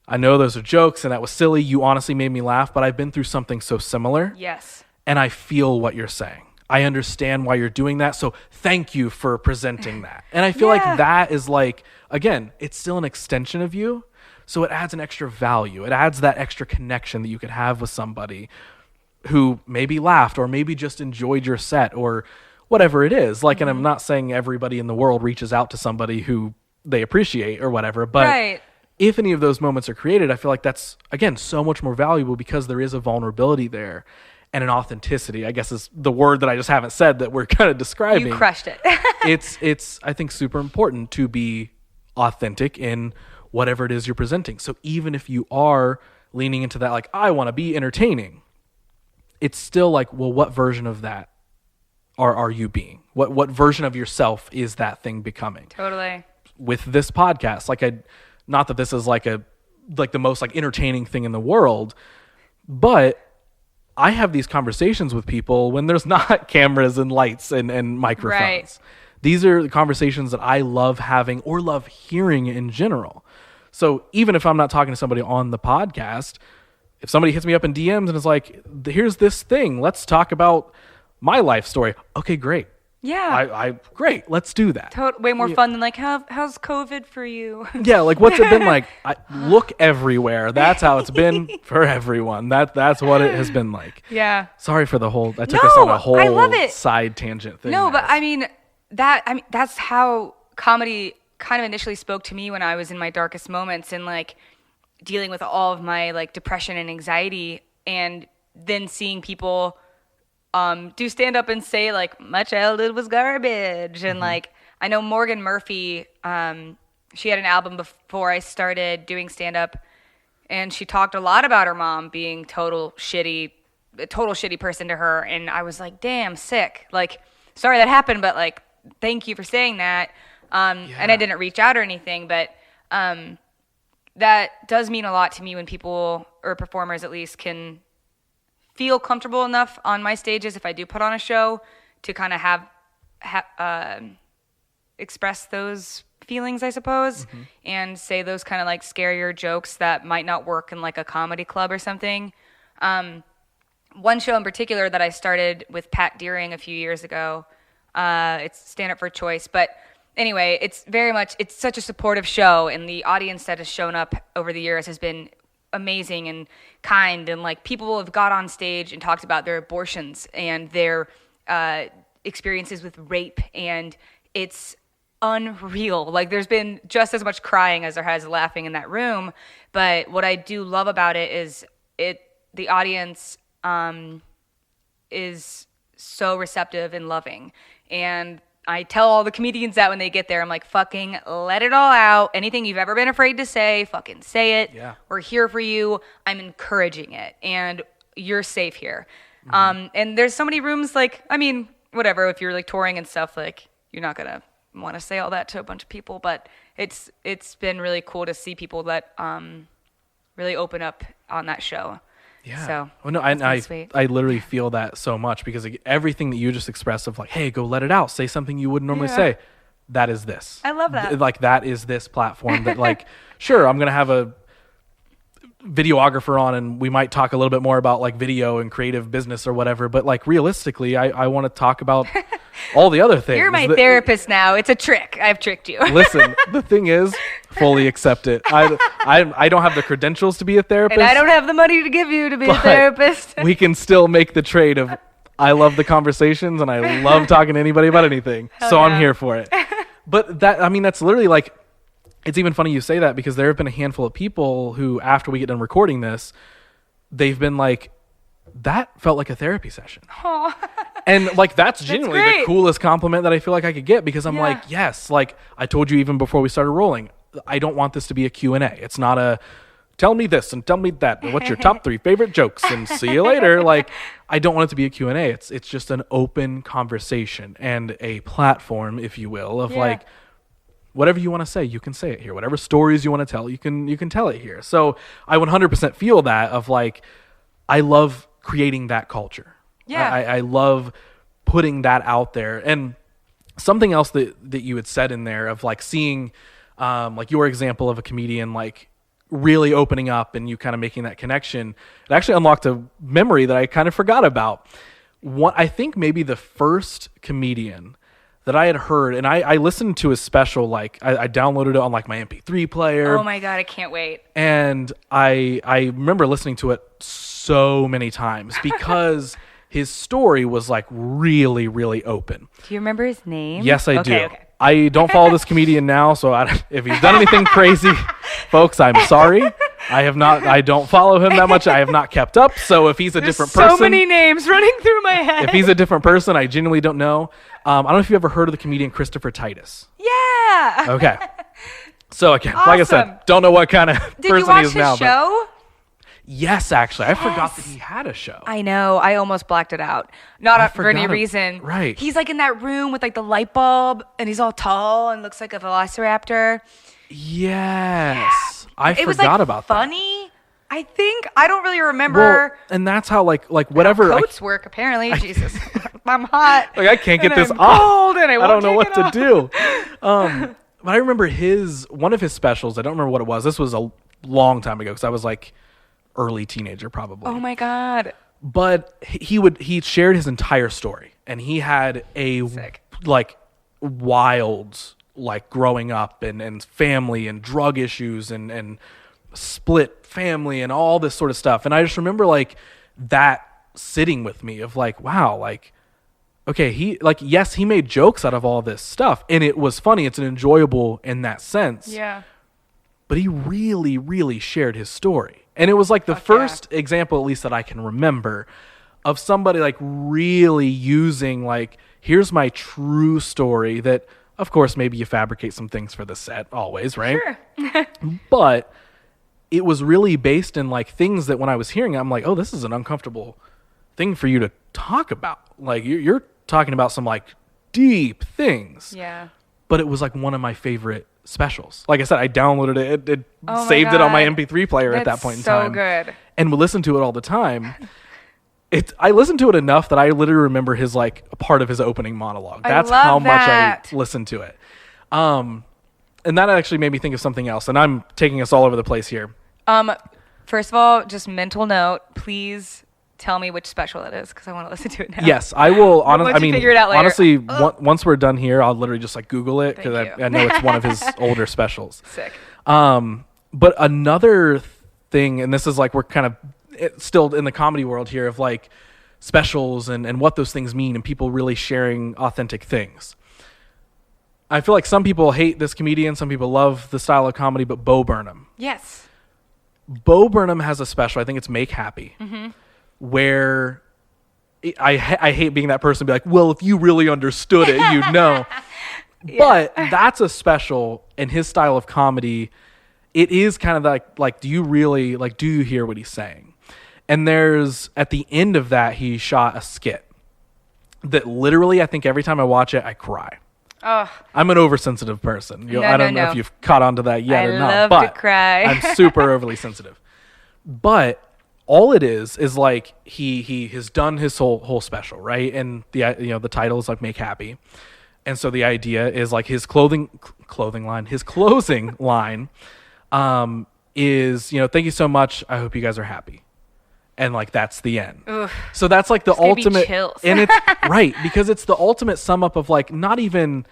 I know those are jokes and that was silly. You honestly made me laugh, but I've been through something so similar. Yes. And I feel what you're saying. I understand why you're doing that. So thank you for presenting that. And I feel like that is like, again, it's still an extension of you. So it adds an extra value. It adds that extra connection that you could have with somebody who maybe laughed or maybe just enjoyed your set or whatever it is. Like, and I'm not saying everybody in the world reaches out to somebody who they appreciate or whatever, but if any of those moments are created, I feel like that's, again, so much more valuable because there is a vulnerability there and an authenticity, I guess is the word that I just haven't said that we're kind of describing. You crushed it. It's, I think, super important to be authentic in whatever it is you're presenting. So even if you are leaning into that, like, I want to be entertaining, it's still like, well, what version of that are you being? What version of yourself is that thing becoming? Totally. With this podcast, not that this is like the most like entertaining thing in the world, but I have these conversations with people when there's not cameras and lights and microphones. Right. These are the conversations that I love having or love hearing in general. So even if I'm not talking to somebody on the podcast, if somebody hits me up in DMs and is like, here's this thing, let's talk about my life story. Okay, great. Yeah. Great. Let's do that. Way more fun than like, how's COVID for you? Yeah. Like, what's it been like? Look everywhere. That's how it's been for everyone. That's what it has been like. Yeah. Sorry for the whole, I took us on a whole I love it. Side tangent thing. No, but I mean, that's how comedy kind of initially spoke to me when I was in my darkest moments and like dealing with all of my like depression and anxiety, and then seeing people do stand up and say like my childhood was garbage. And like, I know Morgan Murphy, she had an album before I started doing stand up, and she talked a lot about her mom being a total shitty person to her. And I was like, damn, sick. Like, sorry that happened, but like, thank you for saying that. And I didn't reach out or anything, but that does mean a lot to me when people, or performers at least, can feel comfortable enough on my stages, if I do put on a show, to kind of have express those feelings, I suppose, and say those kind of like scarier jokes that might not work in like a comedy club or something. One show in particular that I started with Pat Deering a few years ago, it's Stand Up for Choice, but anyway, it's such a supportive show, and the audience that has shown up over the years has been amazing and kind, and like people have got on stage and talked about their abortions and their experiences with rape, and it's unreal. Like, there's been just as much crying as there has laughing in that room, but what I do love about it is the audience is so receptive and loving. And I tell all the comedians that when they get there, I'm like, fucking let it all out. Anything you've ever been afraid to say, fucking say it. Yeah. We're here for you. I'm encouraging it. And you're safe here. And there's so many rooms, like, I mean, whatever, if you're like touring and stuff, like, you're not going to want to say all that to a bunch of people. But it's been really cool to see people that really open up on that show. Yeah. So, well, no, I literally feel that so much because like, everything that you just expressed of like, hey, go let it out, say something you wouldn't normally say. That is this. I love that. Like that is this platform that like, sure, I'm going to have a videographer on and we might talk a little bit more about like video and creative business or whatever. But like realistically, I want to talk about all the other things. You're my therapist now. It's a trick. I've tricked you. Listen, the thing is, fully accept it. I don't have the credentials to be a therapist. And I don't have the money to give you to be a therapist. We can still make the trade of I love the conversations and I love talking to anybody about anything. So I'm here for it. But that's literally like, it's even funny you say that because there have been a handful of people who, after we get done recording this, they've been like, that felt like a therapy session. Aww. And like, that's genuinely the coolest compliment that I feel like I could get because I'm like, yes, like I told you even before we started rolling, I don't want this to be a Q&A. It's not a tell me this and tell me that. What's your top 3 favorite jokes and see you later. Like, I don't want it to be a Q&A. It's just an open conversation and a platform, if you will, of like, whatever you want to say, you can say it here. Whatever stories you want to tell, you can tell it here. So I 100% feel that of like, I love creating that culture. Yeah. I love putting that out there. And something else that you had said in there of like seeing like your example of a comedian like really opening up and you kind of making that connection, it actually unlocked a memory that I kind of forgot about. I think maybe the first comedian that I had heard, and I listened to his special, like I downloaded it on like my MP3 player. Oh my God, I can't wait. And I remember listening to it so many times because his story was like really, really open. Do you remember his name? Yes, I do. Okay. I don't follow this comedian now, so if he's done anything crazy, folks, I'm sorry. I don't follow him that much. I have not kept up. So if he's a different person. So many names running through my head. If he's a different person, I genuinely don't know. I don't know if you ever heard of the comedian Christopher Titus. Yeah. Okay. So again, Awesome. like I said, don't know what kind of person he is now. Did you watch his show? Yes, actually. I forgot that he had a show. I know. I almost blacked it out. Not for any reason. Right. He's like in that room with like the light bulb and he's all tall and looks like a velociraptor. Yes. I it was forgot like about funny. I think. I don't really remember. Well, and that's how like whatever how coats work apparently. Jesus. I'm hot. Like I can't get this I'm off. cold and I don't know what to off. do. But I remember one of his specials. I don't remember what it was. This was a long time ago because I was like early teenager probably. Oh my God. But he shared his entire story and he had a like wild like growing up and family and drug issues and split family and all this sort of stuff. And I just remember like that sitting with me of like, wow, like, okay, yes, he made jokes out of all this stuff and it was funny. It's enjoyable in that sense. Yeah. But he really, really shared his story. And it was like the first example, at least that I can remember, of somebody like really using like, here's my true story that, of course, maybe you fabricate some things for the set always, right? Sure. But it was really based in like things that when I was hearing it, I'm like, oh, this is an uncomfortable thing for you to talk about. Like you're talking about some like deep things. Yeah. But it was like one of my favorite specials. Like I said, I downloaded it. It Oh saved it on my God. MP3 player at that point in time. So good. And would listen to it all the time. I listened to it enough that I literally remember his like a part of his opening monologue. That's how much I listened to it. And that actually made me think of something else. And I'm taking us all over the place here. First of all, just mental note, please tell me which special it is because I want to listen to it now. Yes, I will. Figure it out later. Honestly, once we're done here, I'll literally just like Google it because I know it's one of his older specials. Sick. But another thing, and this is like we're kind of still in the comedy world here of like specials and what those things mean and people really sharing authentic things. I feel like some people hate this comedian, some people love the style of comedy, but Bo Burnham. Yes. Bo Burnham has a special, I think it's Make Happy, where I hate being that person, be like, well, if you really understood it, you'd know. But that's a special, in his style of comedy, it is kind of like, do you really, like, do you hear what he's saying? And there's, at the end of that, he shot a skit that literally, I think every time I watch it, I cry. Oh. I'm an oversensitive person. I don't know if you've caught on to that yet or not. I love to cry. I'm super overly sensitive. But all it is like he has done his whole special, right? And the title is like Make Happy. And so the idea is like his closing line is, thank you so much. I hope you guys are happy. And like that's the end. Ugh. So that's like the ultimate, and it's right, because it's the ultimate sum up of like, not even,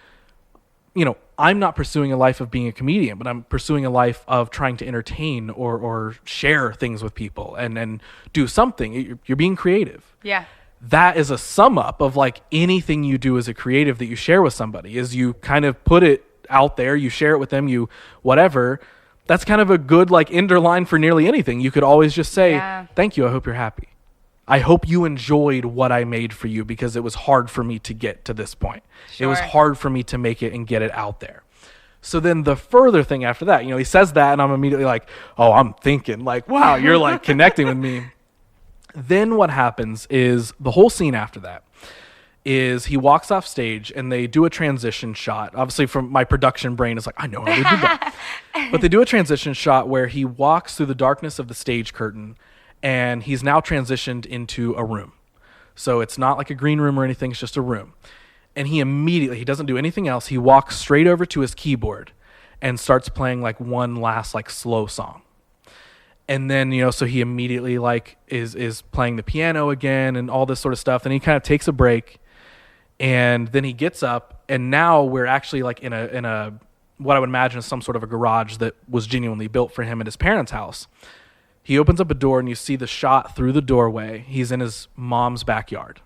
I'm not pursuing a life of being a comedian, but I'm pursuing a life of trying to entertain or share things with people and do something. You're being creative. Yeah. That is a sum up of like anything you do as a creative that you share with somebody, is you kind of put it out there, you share it with them, you whatever. That's kind of a good like ender line for nearly anything. You could always just say, thank you, I hope you're happy. I hope you enjoyed what I made for you, because it was hard for me to get to this point. Sure. It was hard for me to make it and get it out there. So then the further thing after that, he says that and I'm immediately like, oh, I'm thinking like, wow, you're like connecting with me. Then what happens is the whole scene after that is he walks off stage and they do a transition shot. Obviously from my production brain is like, I know how to do that. But they do a transition shot where he walks through the darkness of the stage curtain and he's now transitioned into a room. So it's not like a green room or anything, it's just a room. And he doesn't do anything else. He walks straight over to his keyboard and starts playing like one last like slow song. And then, so he immediately like is playing the piano again and all this sort of stuff. Then he kind of takes a break. And then he gets up, and now we're actually like in a what I would imagine is some sort of a garage that was genuinely built for him at his parents' house. He opens up a door, and you see the shot through the doorway. He's in his mom's backyard.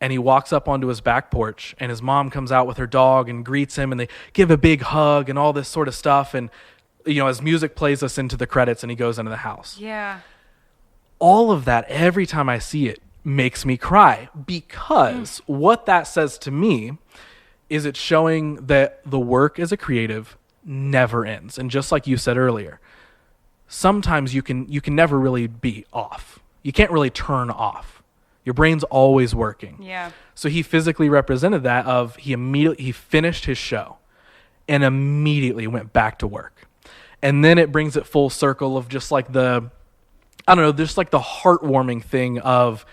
And he walks up onto his back porch, and his mom comes out with her dog and greets him, and they give a big hug and all this sort of stuff. And, as music plays us into the credits, and he goes into the house. Yeah. All of that, every time I see it, makes me cry, because what that says to me is it's showing that the work as a creative never ends. And just like you said earlier, sometimes you can never really be off. You can't really turn off. Your brain's always working. Yeah. So he physically represented that of he finished his show and immediately went back to work. And then it brings it full circle of just like just like the heartwarming thing of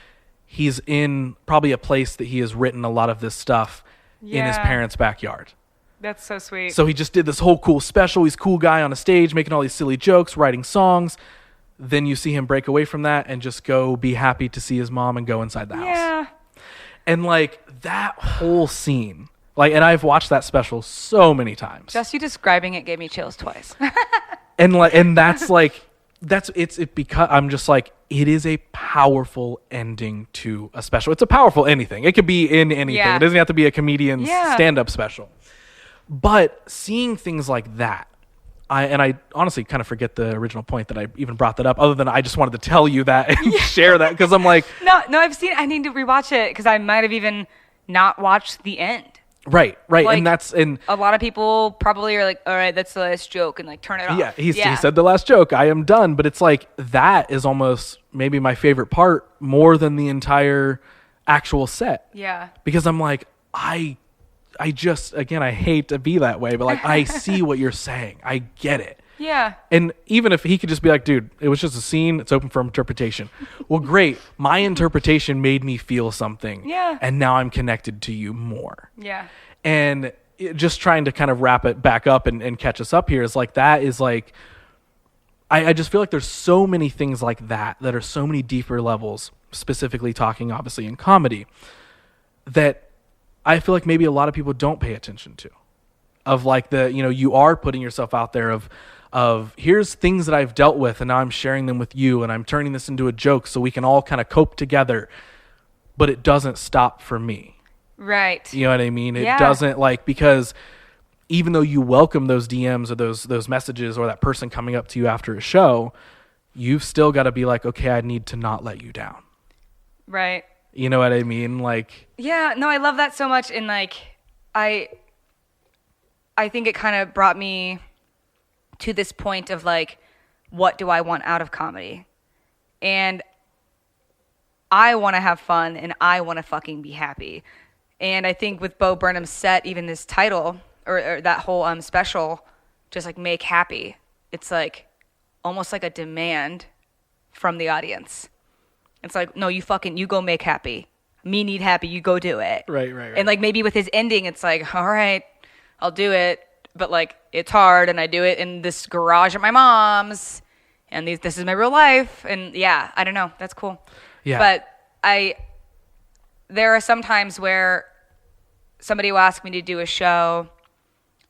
he's in probably a place that he has written a lot of this stuff in his parents' backyard. That's so sweet. So he just did this whole cool special. He's a cool guy on a stage making all these silly jokes, writing songs. Then you see him break away from that and just go be happy to see his mom and go inside the house. Yeah. And like that whole scene, like, and I've watched that special so many times. Just you describing it gave me chills twice. and that's like, because I'm just like, it is a powerful ending to a special. It's a powerful anything. It could be in anything. Yeah. It doesn't have to be a comedian's stand-up special. But seeing things like that, I honestly kind of forget the original point that I even brought that up, other than I just wanted to tell you that and share that, because I'm like... No, I need to rewatch it, because I might have even not watched the end. Right. Like, and a lot of people probably are like, all right, that's the last joke, and like turn it off. Yeah, he said the last joke, I am done. But it's like, that is almost maybe my favorite part more than the entire actual set. Yeah. Because I'm like, I just, again, I hate to be that way, but like, I see what you're saying. I get it. Yeah. And even if he could just be like, dude, it was just a scene, it's open for interpretation. Well, great. My interpretation made me feel something. Yeah. And now I'm connected to you more. Yeah. And just trying to kind of wrap it back up and catch us up here is like, that is like, I just feel like there's so many things like that are so many deeper levels, specifically talking obviously in comedy, that I feel like maybe a lot of people don't pay attention to. Of like you are putting yourself out there of here's things that I've dealt with, and now I'm sharing them with you, and I'm turning this into a joke so we can all kind of cope together. But it doesn't stop for me. Right. You know what I mean? It doesn't, like, because even though you welcome those DMs or those messages or that person coming up to you after a show, you've still got to be like, okay, I need to not let you down. Right. You know what I mean? Like, yeah, no, I love that so much. And like, I think it kind of brought me to this point of like, what do I want out of comedy? And I want to have fun and I want to fucking be happy. And I think with Bo Burnham's set, even this title or that whole special, just like make happy, it's like almost like a demand from the audience. It's like, no, you go make happy. Me need happy, you go do it. Right. And like maybe with his ending, it's like, all right, I'll do it. But like it's hard and I do it in this garage at my mom's and this is my real life. And yeah, I don't know. That's cool. Yeah. But there are some times where somebody will ask me to do a show.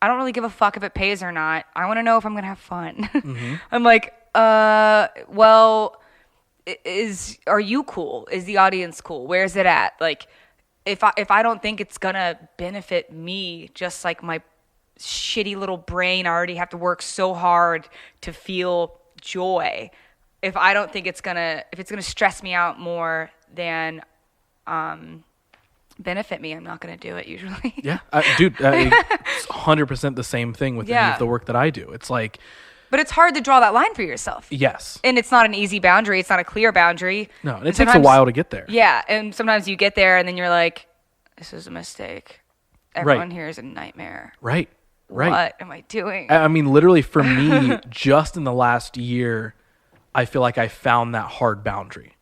I don't really give a fuck if it pays or not. I want to know if I'm going to have fun. Mm-hmm. I'm like, well, are you cool? Is the audience cool? Where's it at? Like, if I don't think it's going to benefit me, just like my shitty little brain, I already have to work so hard to feel joy. If I don't think if it's gonna stress me out more than benefit me, I'm not gonna do it usually. Yeah, dude, it's 100% the same thing with any of the work that I do. It's like, but it's hard to draw that line for yourself. Yes, and it's not an easy boundary. It's not a clear boundary. No, and it takes a while to get there. Yeah, and sometimes you get there and then you're like, this is a mistake. Everyone here is a nightmare. Right. What am I doing? I mean, literally for me, just in the last year, I feel like I found that hard boundary.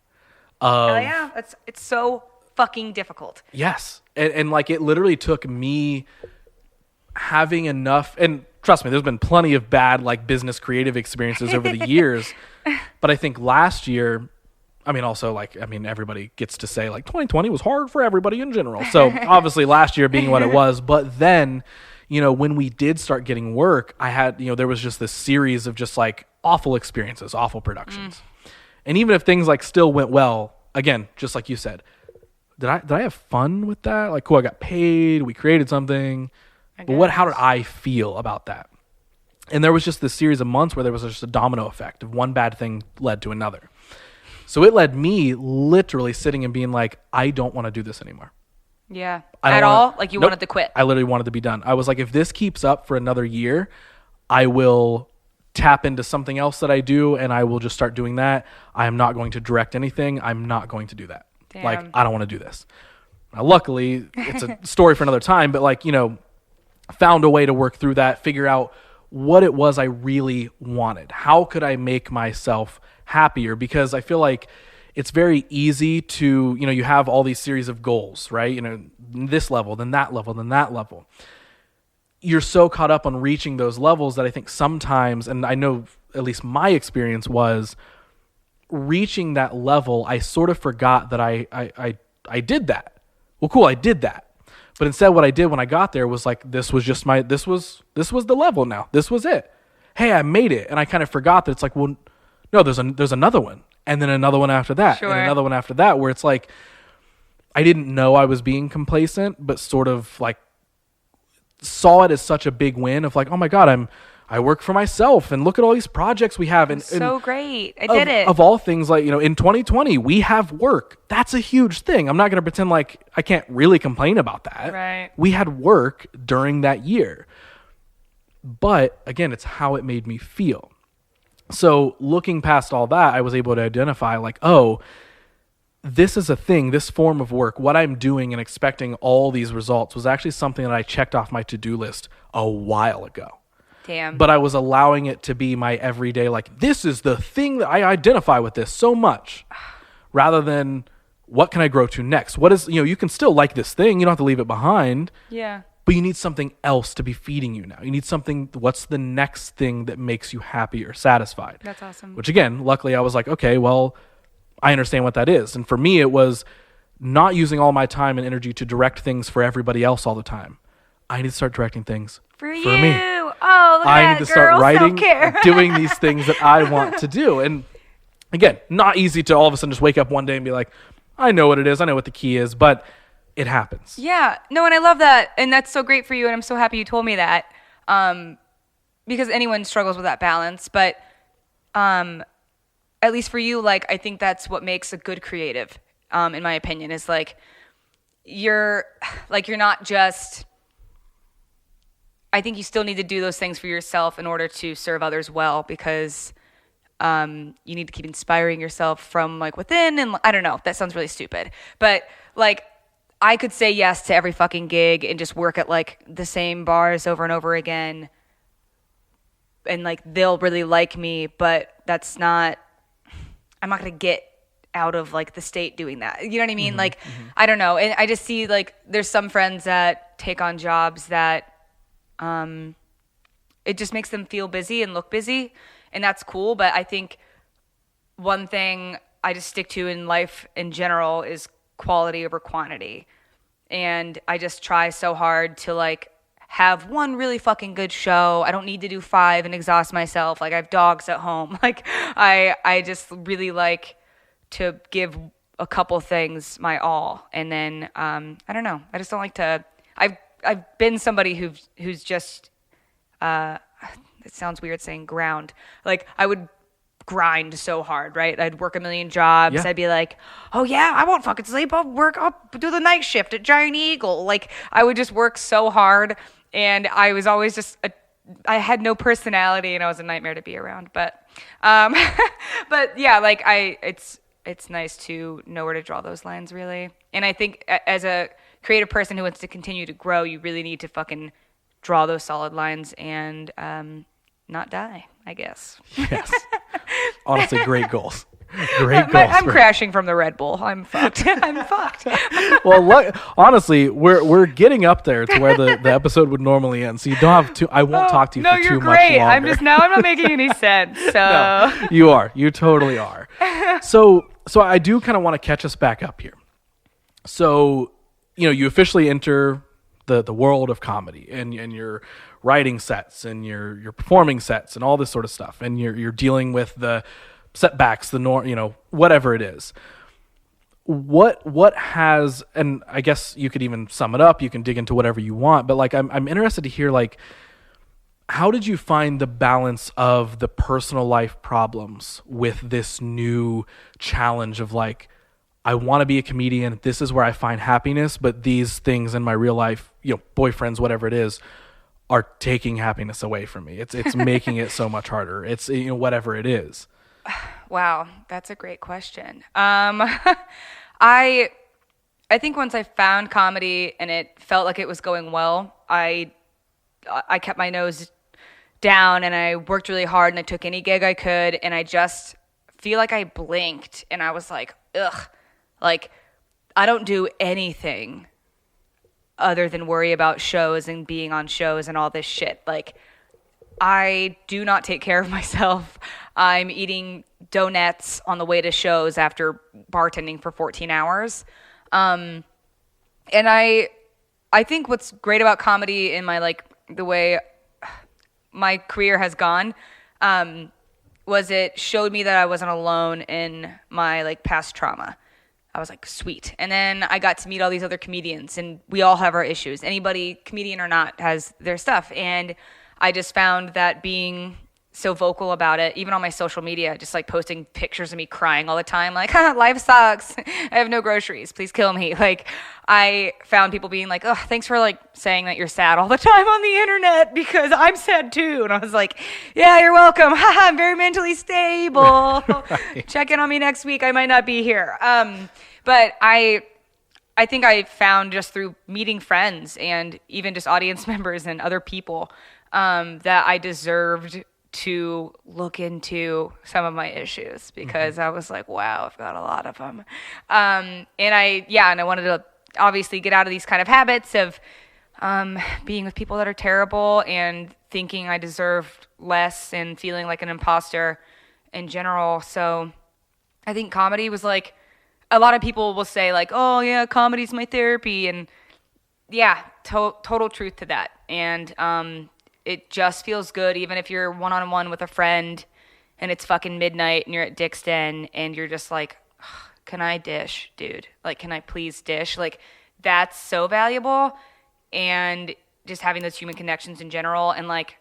Yeah, it's so fucking difficult. Yes. And like it literally took me having enough, and trust me, there's been plenty of bad like business creative experiences over the years. But I think last year, everybody gets to say like 2020 was hard for everybody in general. So obviously last year being what it was, but then, when we did start getting work, I had, there was just this series of just like awful experiences, awful productions. And even if things like still went well, again, just like you said, did I have fun with that? Like, cool, I got paid, we created something. But how did I feel about that? And there was just this series of months where there was just a domino effect of one bad thing led to another. So it led me literally sitting and being like, I don't want to do this anymore. Yeah. At all? Like you wanted to quit? I literally wanted to be done. I was like, if this keeps up for another year, I will tap into something else that I do and I will just start doing that. I am not going to direct anything. I'm not going to do that. Damn. Like, I don't want to do this. Now, luckily, it's a story for another time, but like, found a way to work through that, figure out what it was I really wanted. How could I make myself happier? Because I feel like it's very easy to, you have all these series of goals, right? This level, then that level, then that level. You're so caught up on reaching those levels that I think sometimes, and I know at least my experience was reaching that level, I sort of forgot that I did that. Well, cool, I did that. But instead what I did when I got there was like, this was the level now. This was it. Hey, I made it. And I kind of forgot that it's like, well, no, there's another one. And then another one after that. Sure. And another one after that, where it's like, I didn't know I was being complacent, but sort of like saw it as such a big win of like, oh my God, I work for myself and look at all these projects we have. And so great. I did it. Of all things, like, in 2020, we have work. That's a huge thing. I'm not going to pretend like I can't really complain about that. Right. We had work during that year. But again, it's how it made me feel. So looking past all that, I was able to identify like, oh, this is a thing, this form of work, what I'm doing and expecting all these results was actually something that I checked off my to-do list a while ago. Damn. But I was allowing it to be my everyday, like, this is the thing that I identify with this so much, rather than what can I grow to next? What is, you can still like this thing. You don't have to leave it behind. Yeah. But you need something else to be feeding you now. You need something, what's the next thing that makes you happy or satisfied? That's awesome. Which again, luckily I was like, okay, well, I understand what that is. And for me, it was not using all my time and energy to direct things for everybody else all the time. I need to start directing things for me. Oh, look at I need to start writing, self-care. doing these things that I want to do. And again, not easy to all of a sudden just wake up one day and be like, I know what it is. I know what the key is, but it happens. Yeah. No, and I love that. And that's so great for you. And I'm so happy you told me that. Because anyone struggles with that balance. But at least for you, like, I think that's what makes a good creative, in my opinion, is like, you're not just, I think you still need to do those things for yourself in order to serve others well, because you need to keep inspiring yourself from like within. And I don't know, that sounds really stupid, but like, I could say yes to every fucking gig and just work at like the same bars over and over again, and like they'll really like me, but I'm not gonna get out of like the state doing that. You know what I mean? Like, I don't know. And I just see like there's some friends that take on jobs that it just makes them feel busy and look busy, and that's cool. But I think one thing I just stick to in life in general is quality over quantity. And I just try so hard to like have one really fucking good show. I don't need to do 5 and exhaust myself. Like, I have dogs at home. Like, I just really like to give a couple things my all. And then, I don't know. I just don't like to, I've been somebody who's just, it sounds weird saying ground. Like, I would grind so hard, right? I'd work a million jobs. Yeah. I'd be like, oh yeah, I won't fucking sleep. I'll do the night shift at Giant Eagle. Like, I would just work so hard, and I was always just I had no personality, and I was a nightmare to be around. But but yeah, like it's nice to know where to draw those lines, really. And I think as a creative person who wants to continue to grow, you really need to fucking draw those solid lines and not die, I guess. Yes. Honestly, great goals. Great goals. I'm crashing from the Red Bull. I'm fucked. I'm fucked. Well, honestly, we're getting up there to where the episode would normally end. So you don't have to. I won't talk to you for too much longer. No, you're great. I'm not making any sense. So no, you are. You totally are. So I do kind of want to catch us back up here. So, you officially enter the world of comedy, and you're writing sets, and you're performing sets, and all this sort of stuff, and you're dealing with the setbacks, whatever it is. What has, and I guess you could even sum it up, you can dig into whatever you want, but like I'm interested to hear, like, how did you find the balance of the personal life problems with this new challenge of like, I want to be a comedian, this is where I find happiness, but these things in my real life, boyfriends, whatever it is, are taking happiness away from me. It's making it so much harder. It's whatever it is. Wow, that's a great question. I think once I found comedy and it felt like it was going well, I kept my nose down, and I worked really hard, and I took any gig I could, and I just feel like I blinked, and I was like, ugh, like, I don't do anything other than worry about shows and being on shows and all this shit. Like, I do not take care of myself. I'm eating donuts on the way to shows after bartending for 14 hours. And I think what's great about comedy in my, like, the way my career has gone, was it showed me that I wasn't alone in my, like, past trauma. I was like, sweet. And then I got to meet all these other comedians, and we all have our issues. Anybody, comedian or not, has their stuff. And I just found that being so vocal about it, even on my social media, just like posting pictures of me crying all the time, like, life sucks. I have no groceries. Please kill me. Like, I found people being like, oh, thanks for like saying that you're sad all the time on the internet, because I'm sad too. And I was like, yeah, you're welcome. I'm very mentally stable. Right. Check in on me next week. I might not be here. But I think I found just through meeting friends and even just audience members and other people, that I deserved to look into some of my issues, because I was like, wow, I've got a lot of them. And I wanted to obviously get out of these kind of habits of being with people that are terrible and thinking I deserved less and feeling like an imposter in general. So I think comedy was like, a lot of people will say like, oh yeah, comedy's my therapy. And yeah, total truth to that. And it just feels good, even if you're one-on-one with a friend and it's fucking midnight and you're at Dick's Den and you're just like, can I dish, dude? Like, can I please dish? Like, that's so valuable. And just having those human connections in general. And like,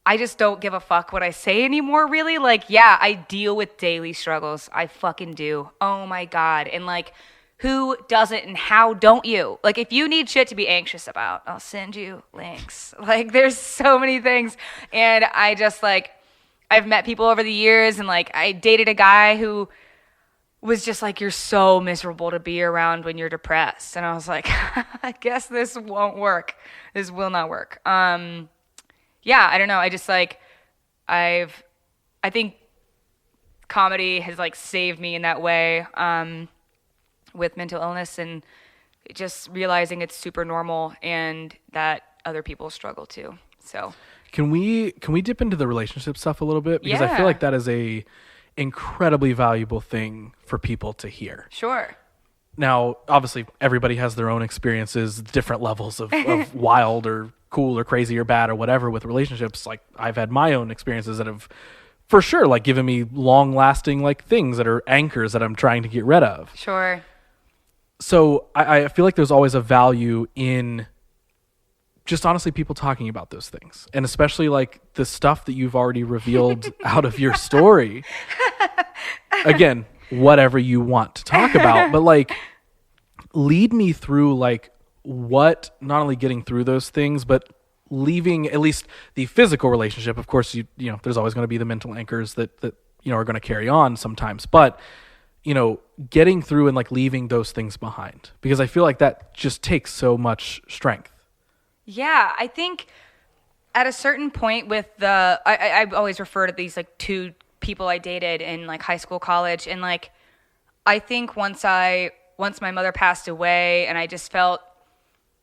I just don't give a fuck what I say anymore, really. Like, yeah, I deal with daily struggles. I fucking do. Oh my God. And like, who doesn't and how don't you? Like, if you need shit to be anxious about, I'll send you links. Like, there's so many things. And I just like, I've met people over the years, and like, I dated a guy who was just like, you're so miserable to be around when you're depressed. And I was like, I guess this won't work. This will not work. Yeah, I don't know. I just like, I think comedy has like saved me in that way, with mental illness, and just realizing it's super normal and that other people struggle too. So can we dip into the relationship stuff a little bit? Because I Yeah. feel like that is a incredibly valuable thing for people to hear. Sure. Now, obviously, everybody has their own experiences, different levels of wild or cool or crazy or bad or whatever with relationships. Like, I've had my own experiences that have, for sure, like given me long-lasting like things that are anchors that I'm trying to get rid of. Sure. So I feel like there's always a value in just honestly people talking about those things, and especially like the stuff that you've already revealed out of your story. Again, whatever you want to talk about, but like lead me through like what, not only getting through those things, but leaving at least the physical relationship. Of course, you know, there's always going to be the mental anchors that you know are going to carry on sometimes, but you know, getting through and like leaving those things behind, because I feel like that just takes so much strength. Yeah, I think at a certain point with I always refer to these like two people I dated in like high school, college, and like I think once my mother passed away and I just felt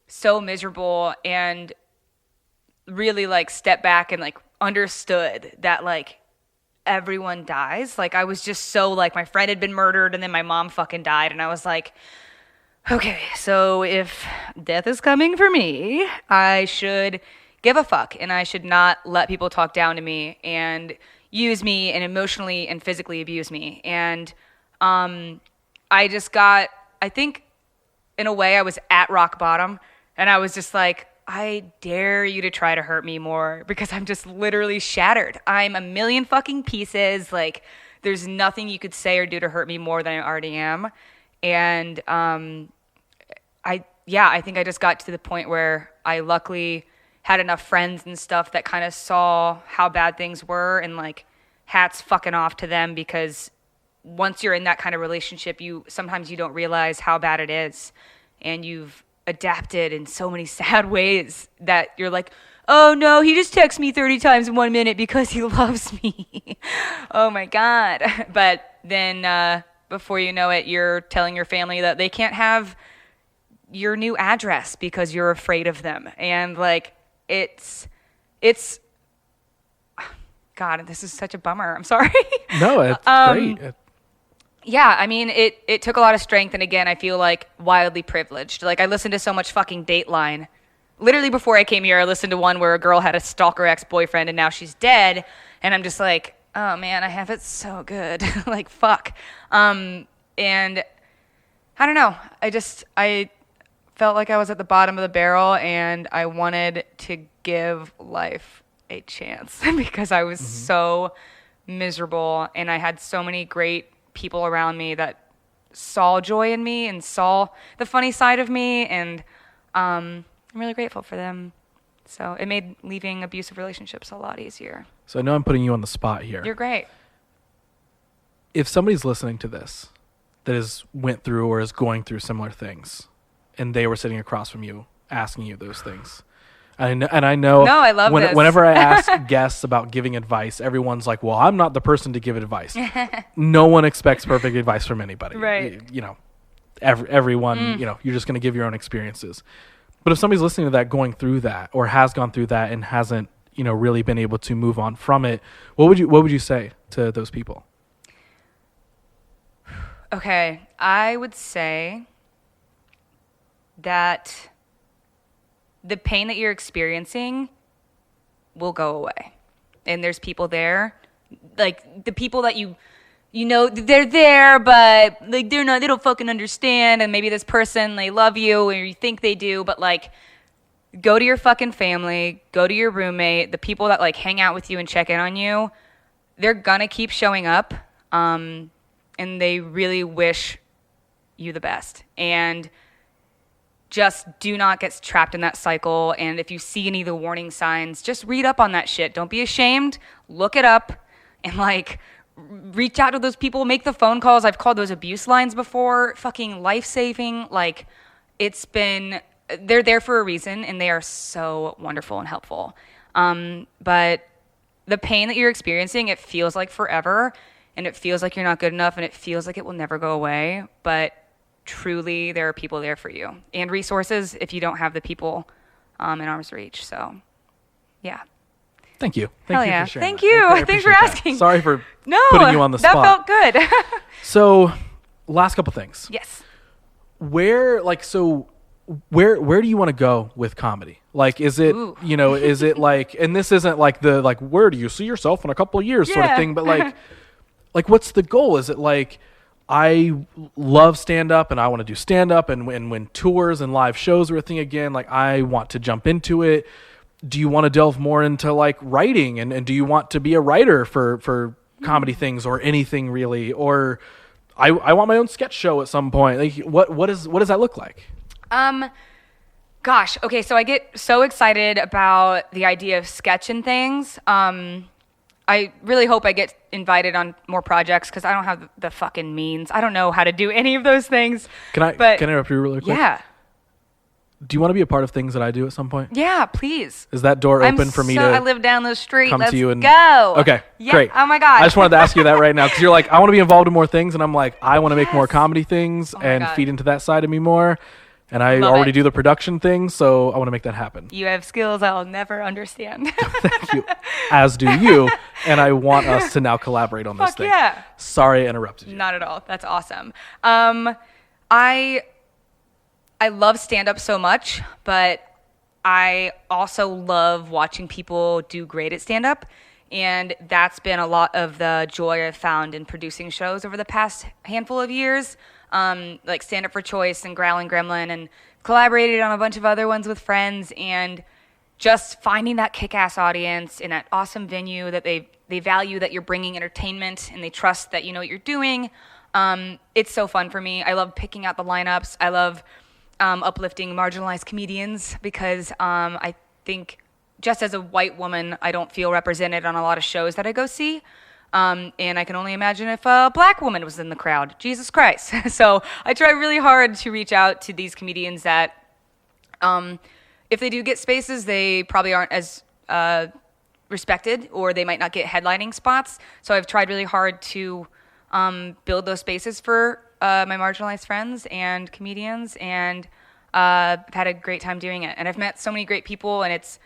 so miserable and really like stepped back and like understood that like everyone dies. Like I was just so like, my friend had been murdered and then my mom fucking died, and I was like, okay, so if death is coming for me, I should give a fuck, and I should not let people talk down to me and use me and emotionally and physically abuse me. And I think in a way I was at rock bottom, and I was just like, I dare you to try to hurt me more, because I'm just literally shattered. I'm a million fucking pieces. Like, there's nothing you could say or do to hurt me more than I already am. And I think I just got to the point where I luckily had enough friends and stuff that kind of saw how bad things were, and like, hats fucking off to them, because once you're in that kind of relationship, sometimes you don't realize how bad it is, and you've adapted in so many sad ways that you're like, oh no, he just texts me 30 times in 1 minute because he loves me. Oh my God. But then before you know it, you're telling your family that they can't have your new address because you're afraid of them. And like, it's God, this is such a bummer. I'm sorry. No, it's great. Yeah, I mean, it took a lot of strength, and again, I feel like wildly privileged. Like, I listened to so much fucking Dateline. Literally before I came here, I listened to one where a girl had a stalker ex-boyfriend and now she's dead, and I'm just like, oh man, I have it so good. Like, fuck. And I don't know. I felt like I was at the bottom of the barrel, and I wanted to give life a chance because I was so miserable, and I had so many great people around me that saw joy in me and saw the funny side of me, and I'm really grateful for them. So it made leaving abusive relationships a lot easier. So I know I'm putting you on the spot here. You're great. If somebody's listening to this that went through or is going through similar things, and they were sitting across from you asking you those things, I know. No, I love this. Whenever I ask guests about giving advice, everyone's like, well, I'm not the person to give advice. No one expects perfect advice from anybody. Right. You know, everyone, you know, you're just going to give your own experiences. But if somebody's listening to that, going through that, or has gone through that and hasn't, you know, really been able to move on from it, what would you say to those people? Okay, I would say that the pain that you're experiencing will go away. And there's people there, like the people that you know, they're there, but like they don't fucking understand. And maybe this person, they love you or you think they do, but like go to your fucking family, go to your roommate, the people that like hang out with you and check in on you. They're gonna keep showing up, and they really wish you the best. And just do not get trapped in that cycle. And if you see any of the warning signs, just read up on that shit. Don't be ashamed. Look it up and like reach out to those people. Make the phone calls. I've called those abuse lines before. Fucking life-saving. Like they're there for a reason, and they are so wonderful and helpful. But the pain that you're experiencing, it feels like forever, and it feels like you're not good enough, and it feels like it will never go away. But truly, there are people there for you and resources if you don't have the people in arm's reach. So, yeah. Thank you. Hell you yeah. for sharing Thank that. you. I Thanks for appreciate asking. that. Sorry for putting you on the spot. That felt good. So, last couple things. Yes. Where do you want to go with comedy? Like, is it, is it like, and this isn't like where do you see yourself in a couple of years sort of thing, but like what's the goal? Is it like, I love stand-up and I want to do stand-up, and when tours and live shows are a thing again, like I want to jump into it. Do you want to delve more into like writing, and do you want to be a writer for comedy things or anything really? Or I want my own sketch show at some point. Like what does that look like? Gosh, okay, so I get so excited about the idea of sketching things. I really hope I get invited on more projects because I don't have the fucking means. I don't know how to do any of those things. Can I interrupt you really quick? Yeah. Do you want to be a part of things that I do at some point? Yeah, please. Is that door open for me to I live down the street. come Let's to you and go. Okay, yeah. great. Oh my God. I just wanted to ask you that right now because you're like, I want to be involved in more things, and I'm like, I want to make more comedy things and God. feed into that side of me more. And I Love already it. do the production thing, so I want to make that happen. You have skills I'll never understand. Thank you. As do you. And I want us to now collaborate on this Fuck thing. yeah. Sorry I interrupted you. Not at all. That's awesome. I love stand-up so much, but I also love watching people do great at stand-up. And that's been a lot of the joy I've found in producing shows over the past handful of years. Like Stand Up for Choice and Growling Gremlin, and collaborated on a bunch of other ones with friends, and just finding that kick-ass audience in that awesome venue that they value that you're bringing entertainment, and they trust that you know what you're doing. It's so fun for me. I love picking out the lineups. I love uplifting marginalized comedians because I think just as a white woman, I don't feel represented on a lot of shows that I go see. And I can only imagine if a black woman was in the crowd. Jesus Christ. So I try really hard to reach out to these comedians that, if they do get spaces, they probably aren't as respected, or they might not get headlining spots. So I've tried really hard to build those spaces for my marginalized friends and comedians, and I've had a great time doing it. And I've met so many great people, and it's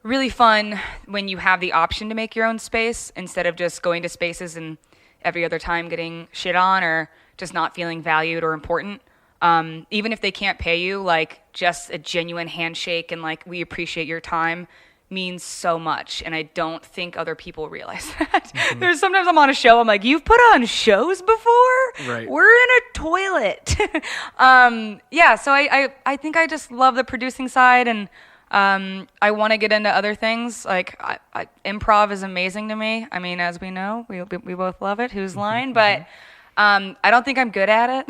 really fun when you have the option to make your own space instead of just going to spaces and every other time getting shit on or just not feeling valued or important. Even if they can't pay you, like just a genuine handshake and like, we appreciate your time means so much. And I don't think other people realize that. Mm-hmm. There's sometimes I'm on a show, I'm like, you've put on shows before? Right. We're in a toilet. Yeah, so I think I just love the producing side, and I want to get into other things. Like improv is amazing to me. I mean, as we know, we both love it. Who's lying? But I don't think I'm good at it.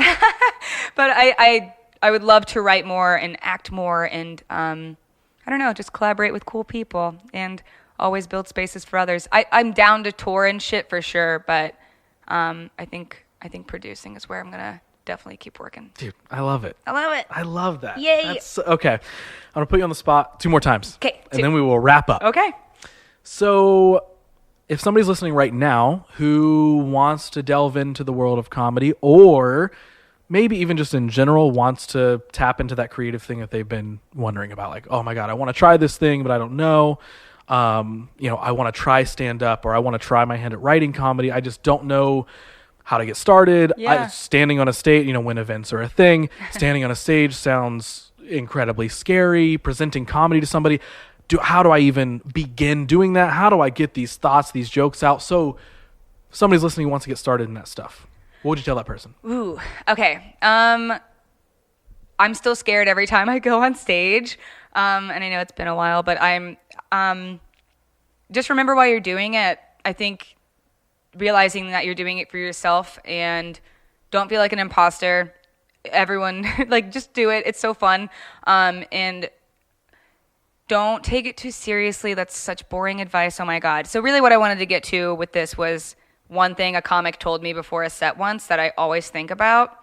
But I would love to write more and act more, and I don't know, just collaborate with cool people and always build spaces for others. I'm down to tour and shit for sure, but I think producing is where I'm gonna definitely keep working. Dude, I love it. I love it. I love that. Yay. Okay. I'm going to put you on the spot 2 more times. Okay. And then we will wrap up. Okay. So if somebody's listening right now who wants to delve into the world of comedy, or maybe even just in general wants to tap into that creative thing that they've been wondering about, like, oh my God, I want to try this thing, but I don't know. I want to try stand up, or I want to try my hand at writing comedy. I just don't know how to get started. Yeah. Standing on a stage, when events are a thing, standing on a stage sounds incredibly scary. Presenting comedy to somebody, how do I even begin doing that? How do I get these thoughts, these jokes out? So if somebody's listening who wants to get started in that stuff, what would you tell that person? Ooh, okay. I'm still scared every time I go on stage. And I know it's been a while, but I'm just remember why you're doing it. I think realizing that you're doing it for yourself and don't feel like an imposter. Everyone, like, just do it. It's so fun. And don't take it too seriously. That's such boring advice. Oh my God. So really what I wanted to get to with this was one thing a comic told me before a set once that I always think about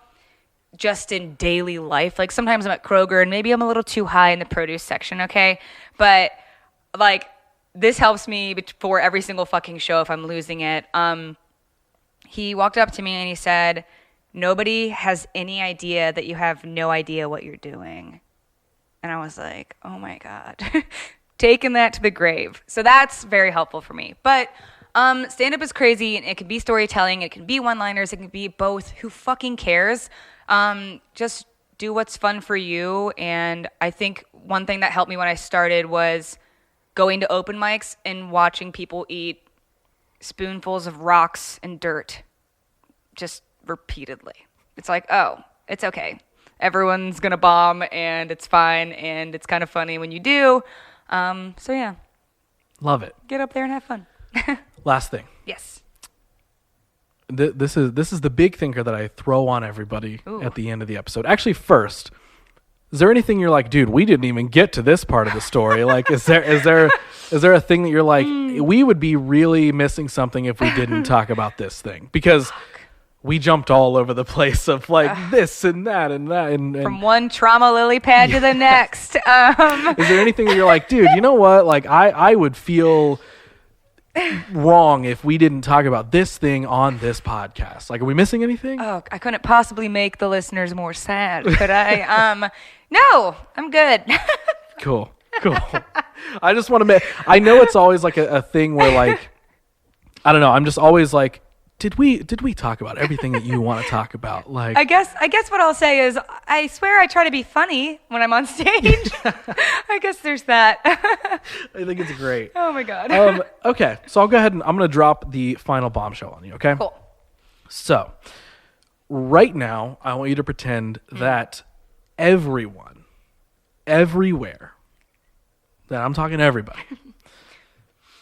just in daily life. Like sometimes I'm at Kroger and maybe I'm a little too high in the produce section. Okay. But like this helps me before every single fucking show if I'm losing it. He walked up to me and he said, nobody has any idea that you have no idea what you're doing. And I was like, oh my God, taking that to the grave. So that's very helpful for me. But stand-up is crazy, and it can be storytelling, it can be one-liners, it can be both. Who fucking cares? Just do what's fun for you. And I think one thing that helped me when I started was going to open mics and watching people eat spoonfuls of rocks and dirt just repeatedly. It's like, oh, it's okay. Everyone's going to bomb and it's fine and it's kind of funny when you do. So yeah. Love it. Get up there and have fun. Last thing. Yes. This is the big thinker that I throw on everybody at the end of the episode. Actually, first, is there anything you're like, dude, we didn't even get to this part of the story? Like, is there a thing that you're like, we would be really missing something if we didn't talk about this thing? Because we jumped all over the place of like this and that and that. And from one trauma lily pad to the next. Is there anything that you're like, dude, you know what? Like, I would feel wrong if we didn't talk about this thing on this podcast. Like, are we missing anything? Oh, I couldn't possibly make the listeners more sad, could I? No, I'm good. Cool. I just want to make, I know it's always like a thing where like, I don't know. I'm just always like, did we talk about everything that you want to talk about? Like, I guess what I'll say is I swear I try to be funny when I'm on stage. I guess there's that. I think it's great. Oh my God. Okay, so I'll go ahead and I'm going to drop the final bombshell on you, okay? Cool. So, right now, I want you to pretend that everyone, everywhere, that I'm talking everybody,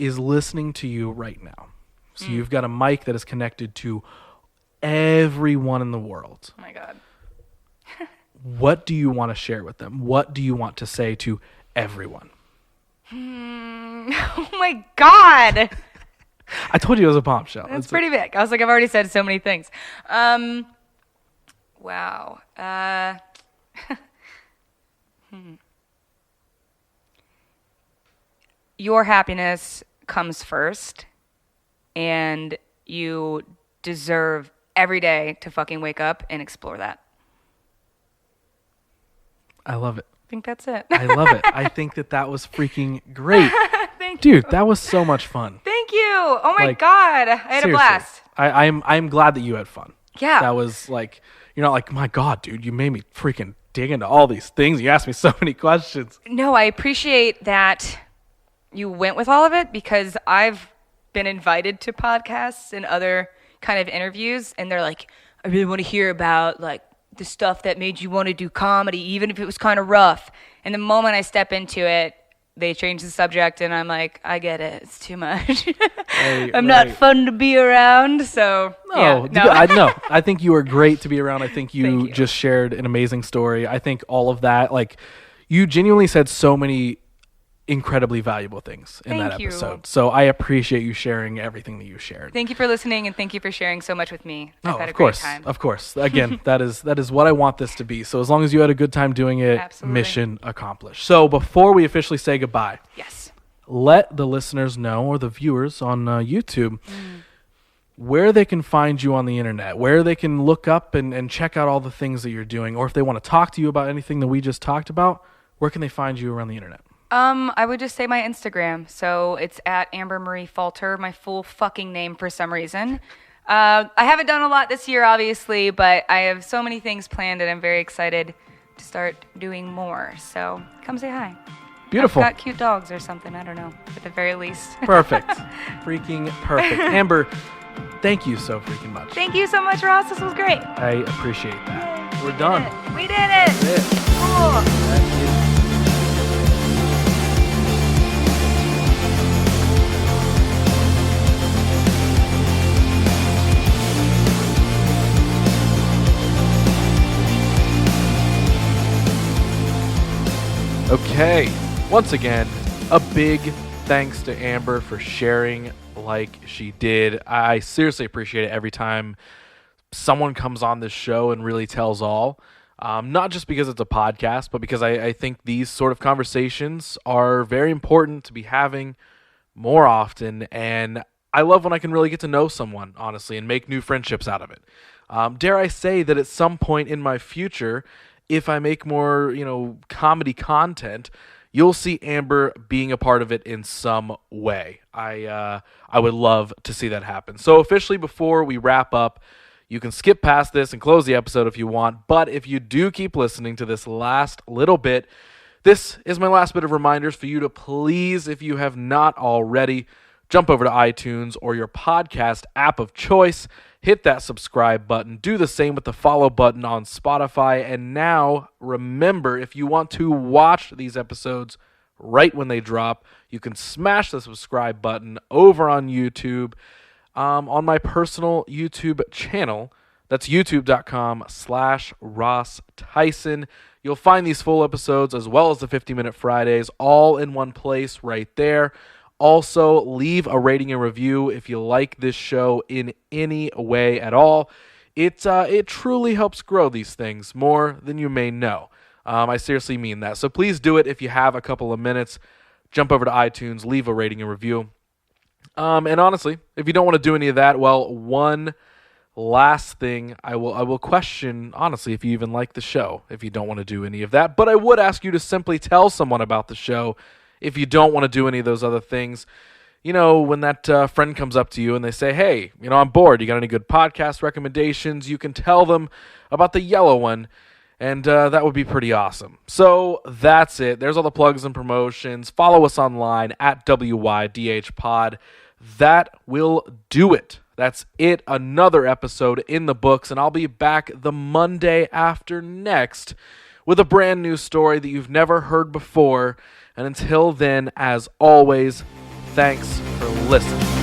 is listening to you right now. So you've got a mic that is connected to everyone in the world. Oh my God. What do you want to share with them? What do you want to say to everyone? Oh my God. I told you it was a bombshell. That's pretty big. I was like, I've already said so many things. Wow. Your happiness comes first. And you deserve every day to fucking wake up and explore that. I love it. I think that's it. I love it. I think that was freaking great. Thank you. Dude, that was so much fun. Thank you. Oh my God. I had a blast. I'm glad that you had fun. Yeah. That was like, you're not like, my God, dude, you made me freaking dig into all these things. You asked me so many questions. No, I appreciate that you went with all of it because I've been invited to podcasts and other kind of interviews, and they're like, I really want to hear about like the stuff that made you want to do comedy, even if it was kind of rough. And the moment I step into it, they change the subject, and I'm like, I get it. It's too much. I'm not fun to be around. So no. I think you were great to be around. I think you you. just shared an amazing story. I think all of that, like, you genuinely said so many incredibly valuable things in that episode. So I appreciate you sharing everything that you shared. Thank you for listening, and thank you for sharing so much with me. I've had a great time. Of course. Again, that is what I want this to be. So as long as you had a good time doing it, Absolutely. Mission accomplished. So before we officially say goodbye, Yes. let the listeners know, or the viewers on YouTube, where they can find you on the internet, where they can look up and check out all the things that you're doing, or if they want to talk to you about anything that we just talked about, where can they find you around the internet? I would just say my Instagram. So it's at Amber Marie Falter, my full fucking name for some reason. I haven't done a lot this year, obviously, but I have so many things planned, and I'm very excited to start doing more. So come say hi. Beautiful. I've got cute dogs or something. I don't know, at the very least. Perfect. Freaking perfect. Amber, thank you so freaking much. Thank you so much, Ross. This was great. I appreciate that. We're done. We did it. That's it. Cool. That's it. Okay, once again, a big thanks to Amber for sharing like she did. I seriously appreciate it every time someone comes on this show and really tells all. Not just because it's a podcast, but because I think these sort of conversations are very important to be having more often. And I love when I can really get to know someone, honestly, and make new friendships out of it. Dare I say that at some point in my future, if I make more, comedy content, you'll see Amber being a part of it in some way. I would love to see that happen. So officially, before we wrap up, you can skip past this and close the episode if you want, but if you do keep listening to this last little bit, this is my last bit of reminders for you to please, if you have not already, jump over to iTunes or your podcast app of choice, hit that subscribe button, do the same with the follow button on Spotify, and now remember, if you want to watch these episodes right when they drop, you can smash the subscribe button over on YouTube, on my personal YouTube channel. That's youtube.com/Ross Theisen. You'll find these full episodes as well as the 50-minute Fridays all in one place right there. Also, leave a rating and review if you like this show in any way at all. It truly helps grow these things more than you may know. I seriously mean that. So please do it if you have a couple of minutes. Jump over to iTunes, leave a rating and review. And honestly, if you don't want to do any of that, well, one last thing, I will question, honestly, if you even like the show, if you don't want to do any of that. But I would ask you to simply tell someone about the show if you don't want to do any of those other things. When that friend comes up to you and they say, hey, I'm bored, you got any good podcast recommendations? You can tell them about the yellow one, and that would be pretty awesome. So that's it. There's all the plugs and promotions. Follow us online at WYDHpod. That will do it. That's it. Another episode in the books, and I'll be back the Monday after next with a brand new story that you've never heard before. And until then, as always, thanks for listening.